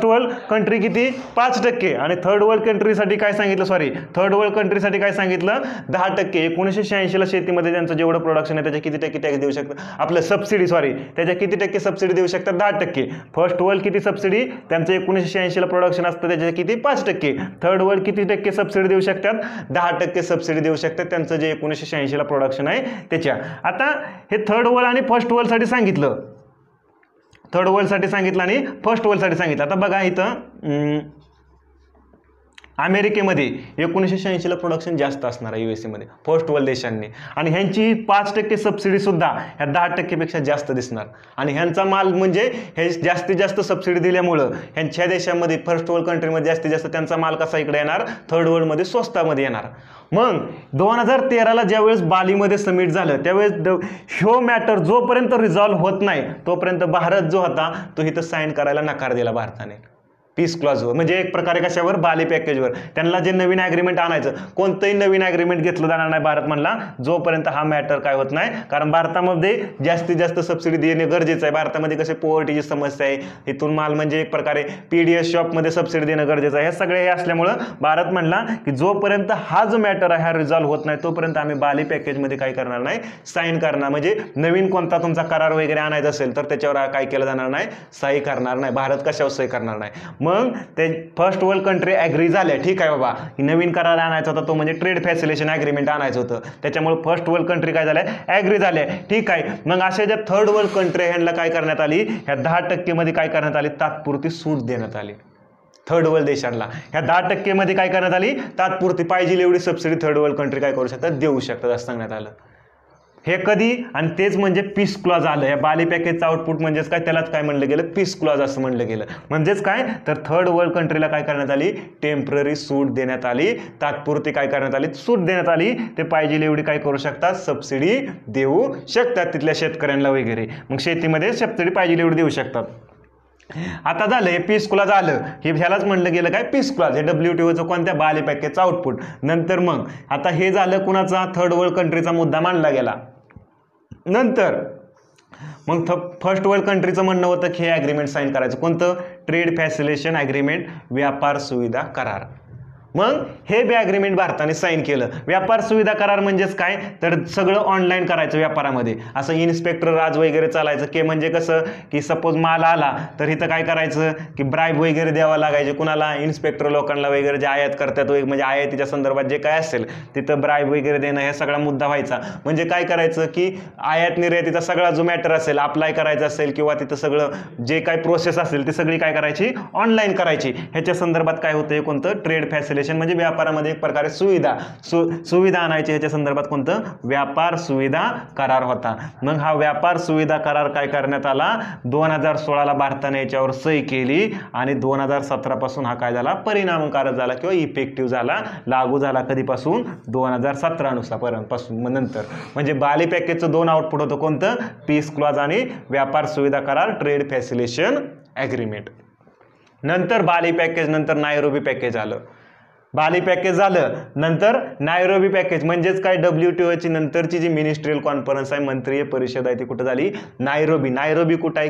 वर्ल्ड कंट्री किती 5% आणि थर्ड वर्ल्ड कंट्रीसाठी काय सांगितलं, सॉरी थर्ड वर्ल्ड कंट्रीसाठी काय सांगितलं 10%. 1986ला शेतीमध्ये त्यांचं जेवढं प्रोडक्शन आहे त्याच्या किती टक्के टॅक्स देऊ शकतात, आपलं सबसिडी सॉरी त्याच्या किती टक्के सबसिडी देऊ शकतात 10%. फर्स्ट वर्ल्ड किती सबसिडी, त्यांचं 1986ला प्रोडक्शन असतं त्याच्या किती 5%. थर्ड वर्ल्ड किती टक्के सबसिडी देऊ शकतात 10% सबसिडी देऊ शकतात त्यांचं जे 1986ला प्रोडक्शन आहे त्याच्या. आता हे थर्ड वर्ल्ड आणि फर्स्ट वर्ल्डसाठी सांगितलं, थर्ड वर्ल्डसाठी सांगितलं आणि फर्स्ट वर्ल्डसाठी सांगितलं. आता बघा इथं अमेरिकेमध्ये 1986ला प्रोडक्शन जास्त असणार आहे USA मध्ये फर्स्ट वर्ल्ड देशांनी, आणि ह्यांची 5% सबसिडी सुद्धा ह्या 10% पेक्षा जास्त दिसणार. आणि ह्यांचा माल म्हणजे हे जास्तीत जास्त सबसिडी दिल्यामुळं ह्यांच्या देशामध्ये फर्स्ट वर्ल्ड कंट्रीमध्ये जास्तीत जास्त त्यांचा माल कसा इकडे येणार, थर्ड वर्ल्डमध्ये स्वस्तामध्ये येणार. मग 2013ला ज्यावेळेस बालीमध्ये समिट झालं त्यावेळेस ह्यो मॅटर जोपर्यंत रिझॉल्व्ह होत नाही तोपर्यंत भारत जो होता तो इथं साईन करायला नकार दिला भारताने पीस क्लॉजवर. म्हणजे एक प्रकारे कशावर, बाली पॅकेजवर. त्यांना जे नवीन ॲग्रीमेंट आणायचं, कोणतंही नवीन ॲग्रीमेंट घेतलं जाणार नाही भारत म्हणला जोपर्यंत हा मॅटर काय होत नाही. कारण भारतामध्ये जास्तीत जास्त सबसिडी देणे गरजेचं आहे. भारतामध्ये कसे पॉवर्टीची समस्या आहे, इथून माल म्हणजे एक प्रकारे PDS शॉपमध्ये सबसिडी देणं गरजेचं आहे. हे सगळे हे असल्यामुळं भारत म्हणला की जोपर्यंत हा जो मॅटर आहे हा रिझॉल्व्ह होत नाही तोपर्यंत आम्ही बाली पॅकेजमध्ये काय करणार नाही, साईन करणार. म्हणजे नवीन कोणता तुमचा करार वगैरे आणायचा असेल तर त्याच्यावर काय केलं जाणार नाही, सही करणार नाही. भारत कशावर सही करणार नाही. मग ते फर्स्ट वर्ल्ड कंट्री ॲग्री झाल्या, ठीक आहे बाबा नवीन करार आणायचा होता तो म्हणजे ट्रेड फॅसिलेशन ॲग्रीमेंट आणायचं होतं, त्याच्यामुळे फर्स्ट वर्ल्ड कंट्री काय झाल्या, ॲग्री झाल्या, ठीक आहे. मग अशा ज्या थर्ड वर्ल्ड कंट्री ह्यांना काय करण्यात आली, ह्या 10% मध्ये काय करण्यात आली, तात्पुरती सूट देण्यात आली थर्ड वर्ल्ड देशांना. ह्या 10% मध्ये काय करण्यात आली, तात्पुरती पाहिजे एवढी सबसिडी थर्ड वर्ल्ड कंट्री काय करू शकतात, देऊ शकतात असं सांगण्यात आलं. हे कधी, आणि तेच म्हणजे पीस क्लॉज आलं. या बाली पॅकेजचं आउटपुट म्हणजेच काय, त्यालाच काय म्हणलं गेलं, पीस क्लॉज असं म्हणलं गेलं. म्हणजेच काय तर थर्ड वर्ल्ड कंट्रीला काय करण्यात आली, टेम्पररी सूट देण्यात आली, तात्पुरती काय करण्यात आली, सूट देण्यात आली. ते पाहिजे एवढी काय करू शकतात, सबसिडी देऊ शकतात तिथल्या शेतकऱ्यांना वगैरे. मग शेतीमध्ये सबसिडी पाहिजे एवढी देऊ शकतात. आता झालं हे पीस क्लॉज आलं, हे ह्यालाच म्हणलं गेलं काय, पीस क्लॉज. हे WTOचं कोणत्या, बाली पॅकेजचं आउटपुट. नंतर मग आता हे झालं कुणाचा, थर्ड वर्ल्ड कंट्रीचा मुद्दा मांडला गेला. नंतर मग फर्स्ट वर्ल्ड कंट्रीचं म्हणणं होतं की हे ॲग्रीमेंट साईन करायचं, कोणतं, ट्रेड फॅसिलेशन ॲग्रीमेंट, व्यापार सुविधा करार. मग हे बी ॲग्रीमेंट भारताने साईन केलं. व्यापार सुविधा करार म्हणजेच काय तर सगळं ऑनलाईन करायचं व्यापारामध्ये, असं इन्स्पेक्टर राज वगैरे चालायचं. की म्हणजे कसं की सपोज माल आला तर इथं काय करायचं की ब्राईब वगैरे द्यावं लागायचे कुणाला, इन्स्पेक्टर लोकांना वगैरे जे आयात करतात म्हणजे आयातीच्या संदर्भात जे काय असेल तिथं ब्राईब वगैरे देणं हे सगळा मुद्दा व्हायचा. म्हणजे काय करायचं की आयात निर्यातीचा सगळा जो मॅटर असेल, अप्लाय करायचं असेल किंवा तिथं सगळं जे काय प्रोसेस असेल ती सगळी काय करायची, ऑनलाईन करायची. ह्याच्या संदर्भात काय होतं, कोणतं, ट्रेड फॅसिलिटी म्हणजे व्यापारामध्ये एक प्रकारे सुविधा आणायची. ह्याच्या संदर्भात कोणतं, व्यापार सुविधा करार होता. मग हा व्यापार सुविधा करार काय करण्यात आला, 2016ला भारताने याच्यावर सही केली आणि 2017 पासून हा काय झाला, परिणामकारक झाला किंवा इफेक्टिव्ह झाला, लागू झाला. कधीपासून, 2017 पासून नंतर. म्हणजे बाली पॅकेजचं 2 आउटपुट होतं, कोणतं, पीस क्लॉज आणि व्यापार सुविधा करार, ट्रेड फॅसिलेशन ॲग्रीमेंट. नंतर बाली पॅकेज नंतर नायरोबी पॅकेज आलं. बाली पॅकेज झालं, नंतर नायरोबी पॅकेज म्हणजेच काय, WTOची नंतरची जी मिनिस्ट्रियल कॉन्फरन्स आहे, मंत्रीय परिषद आहे ती कुठं झाली, नायरोबी. नायरोबी कुठं आहे,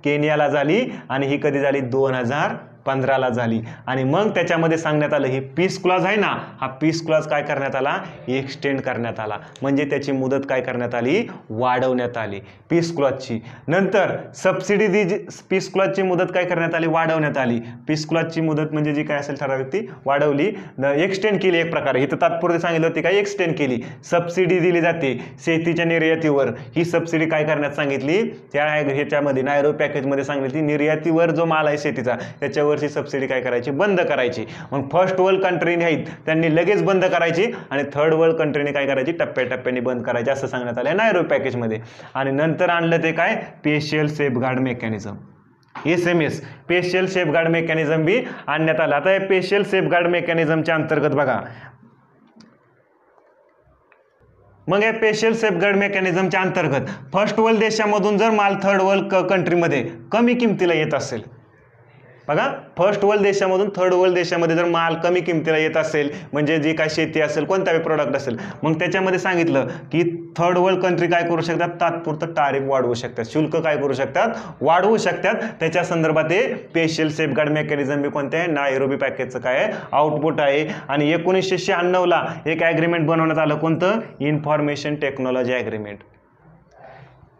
केनियाला झाली. आणि ही कधी झाली, 2015ला झाली. आणि मग त्याच्यामध्ये सांगण्यात आलं हे पीस क्लॉज आहे ना, हा पीस क्लॉज काय करण्यात आला, एक्सटेंड करण्यात आला. म्हणजे त्याची मुदत काय करण्यात आली, वाढवण्यात आली पीस क्लॉजची. नंतर सबसिडी पीस क्लॉजची मुदत काय करण्यात आली, वाढवण्यात आली. पीस क्लॉजची मुदत म्हणजे जी काय असेल ठराविक ती वाढवली, एक्सटेंड केली एक प्रकारे. इथं तात्पुरती सांगितलं होती काय, एक्सटेंड केली. सबसिडी दिली जाते शेतीच्या निर्यातीवर, ही सबसिडी काय करण्यात सांगितली, त्या ह्याच्यामध्ये नायरोबी पॅकेजमध्ये सांगितली, निर्यातीवर जो माल आहे शेतीचा त्याच्यावर वर्षी सबसिडी काय करायची, बंद करायची. मग फर्स्ट वर्ल्ड कंट्रीने आहेत त्यांनी लगेच बंद करायची आणि थर्ड वर्ल्ड कंट्रीने काय करायची, टप्प्याटप्प्याने बंद करायची असं सांगण्यात आलं नायरोबी पॅकेजमध्ये. आणि नंतर आणलं ते काय, special safeguard mechanism, SMS, special safeguard mechanism बी आणण्यात आलं. आता हे स्पेशल सेफगार्ड मेकॅनिझमच्या अंतर्गत बघा, मग या स्पेशल सेफगार्ड मेकॅनिझमच्या अंतर्गत फर्स्ट वर्ल्ड देशामधून जर माल थर्ड वर्ल्ड कंट्रीमध्ये कमी किमतीला येत असेल बघा, फर्स्ट वर्ल्ड देशामधून थर्ड वर्ल्ड देशामध्ये जर माल कमी किमतीला येत असेल, म्हणजे जी काय शेती असेल, कोणताही प्रोडक्ट असेल, मग त्याच्यामध्ये सांगितलं की थर्ड वर्ल्ड कंट्री काय करू शकतात, तात्पुरतं टॅरिफ वाढवू शकतात, शुल्क काय करू शकतात, वाढवू शकतात. त्याच्या संदर्भात हे स्पेशल सेफगार्ड मेकॅनिझम कोणते आहे, नायरोबी पॅकेजचं काय आहे, आउटपुट आहे. आणि 1996ला एक ॲग्रीमेंट बनवण्यात आलं, कोणतं, इन्फॉर्मेशन टेक्नॉलॉजी ॲग्रीमेंट.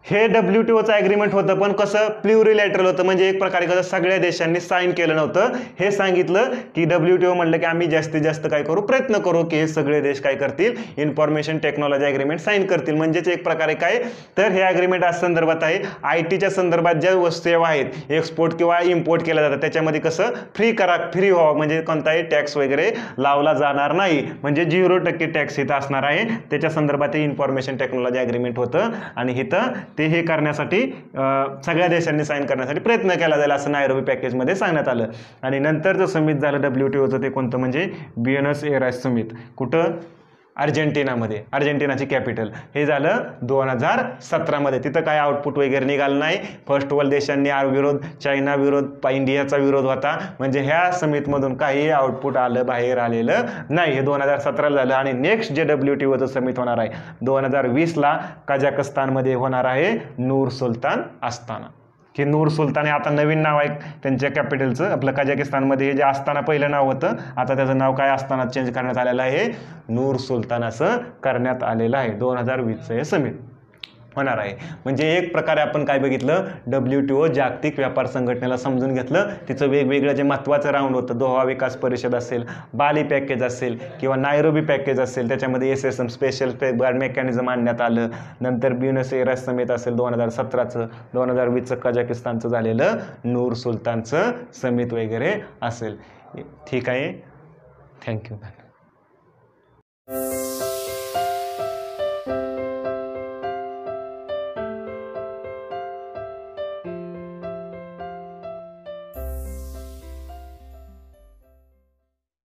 हे WTOचं ॲग्रीमेंट होतं, पण कसं प्ल्युरिलॅटरल होतं, म्हणजे एक प्रकारे कसं सगळ्या देशांनी साईन केलं नव्हतं. हे सांगितलं की WTO म्हणलं की आम्ही जास्तीत जास्त काय करू, प्रयत्न करू की हे सगळे देश काय करतील, इन्फॉर्मेशन टेक्नॉलॉजी ॲग्रीमेंट साईन करतील. म्हणजेच एक प्रकारे काय, तर हे ॲग्रीमेंट आज संदर्भात आहे IT संदर्भात ज्या वस्तू आहेत एक्सपोर्ट किंवा इम्पोर्ट केल्या जातात त्याच्यामध्ये कसं फ्री व्हावं, म्हणजे कोणताही टॅक्स वगैरे लावला जाणार नाही, म्हणजे 0% टॅक्स इथं असणार आहे. त्याच्या संदर्भात हे इन्फॉर्मेशन टेक्नॉलॉजी ॲग्रीमेंट होतं. आणि इथं ते हे करण्यासाठी सगळ्या देशांनी साईन करण्यासाठी प्रयत्न केला जाईल असं नायरोबी पॅकेजमध्ये सांगण्यात आलं. आणि नंतरचं समिट झालं WTOचं ते कोणतं, म्हणजे ब्युएनस एअर्स समिट, कुठं, अर्जेंटिनामध्ये, अर्जेंटिनाची कॅपिटल. हे झालं 2017मध्ये. तिथं काय आउटपुट वगैरे निघालं नाही. फर्स्ट वर्ल्ड देशांनी विरोध, चायना विरोध, इंडियाचा विरोध होता, म्हणजे ह्या समिटमधून काही आउटपुट बाहेर आलेलं नाही. हे 2017ला झालं. आणि नेक्स्ट जे WTOचं समिट होणार आहे 2020ला कझाकस्तानमध्ये होणार आहे, नूर सुलतान आस्थाना. की नूर सुलतान हे आता नवीन नाव आहे त्यांच्या कॅपिटलचं, आपलं कझाकिस्तानमध्ये हे जे आस्थाना पहिलं नाव होतं, आता त्याचं नाव काय आस्थानात चेंज करण्यात आलेलं आहे, नूर सुलतान असं करण्यात आलेलं आहे. 2020चं हे समिट होणार आहे. म्हणजे एक प्रकारे आपण काय बघितलं, WTO जागतिक व्यापार संघटनेला समजून घेतलं. तिचं वेगवेगळं जे महत्त्वाचं राऊंड होतं, दोहा विकास परिषद असेल, बाली पॅकेज असेल किंवा नायरोबी पॅकेज असेल, त्याच्यामध्ये SSM स्पेशल सेफगार्ड मेकॅनिझम आणण्यात आलं. नंतर ब्युएनस एअर्स समिट असेल 2017चं, 2020चं कझाकिस्तानचं झालेलं नूर सुलतानचं समिट वगैरे असेल. ठीक आहे, थँक्यू.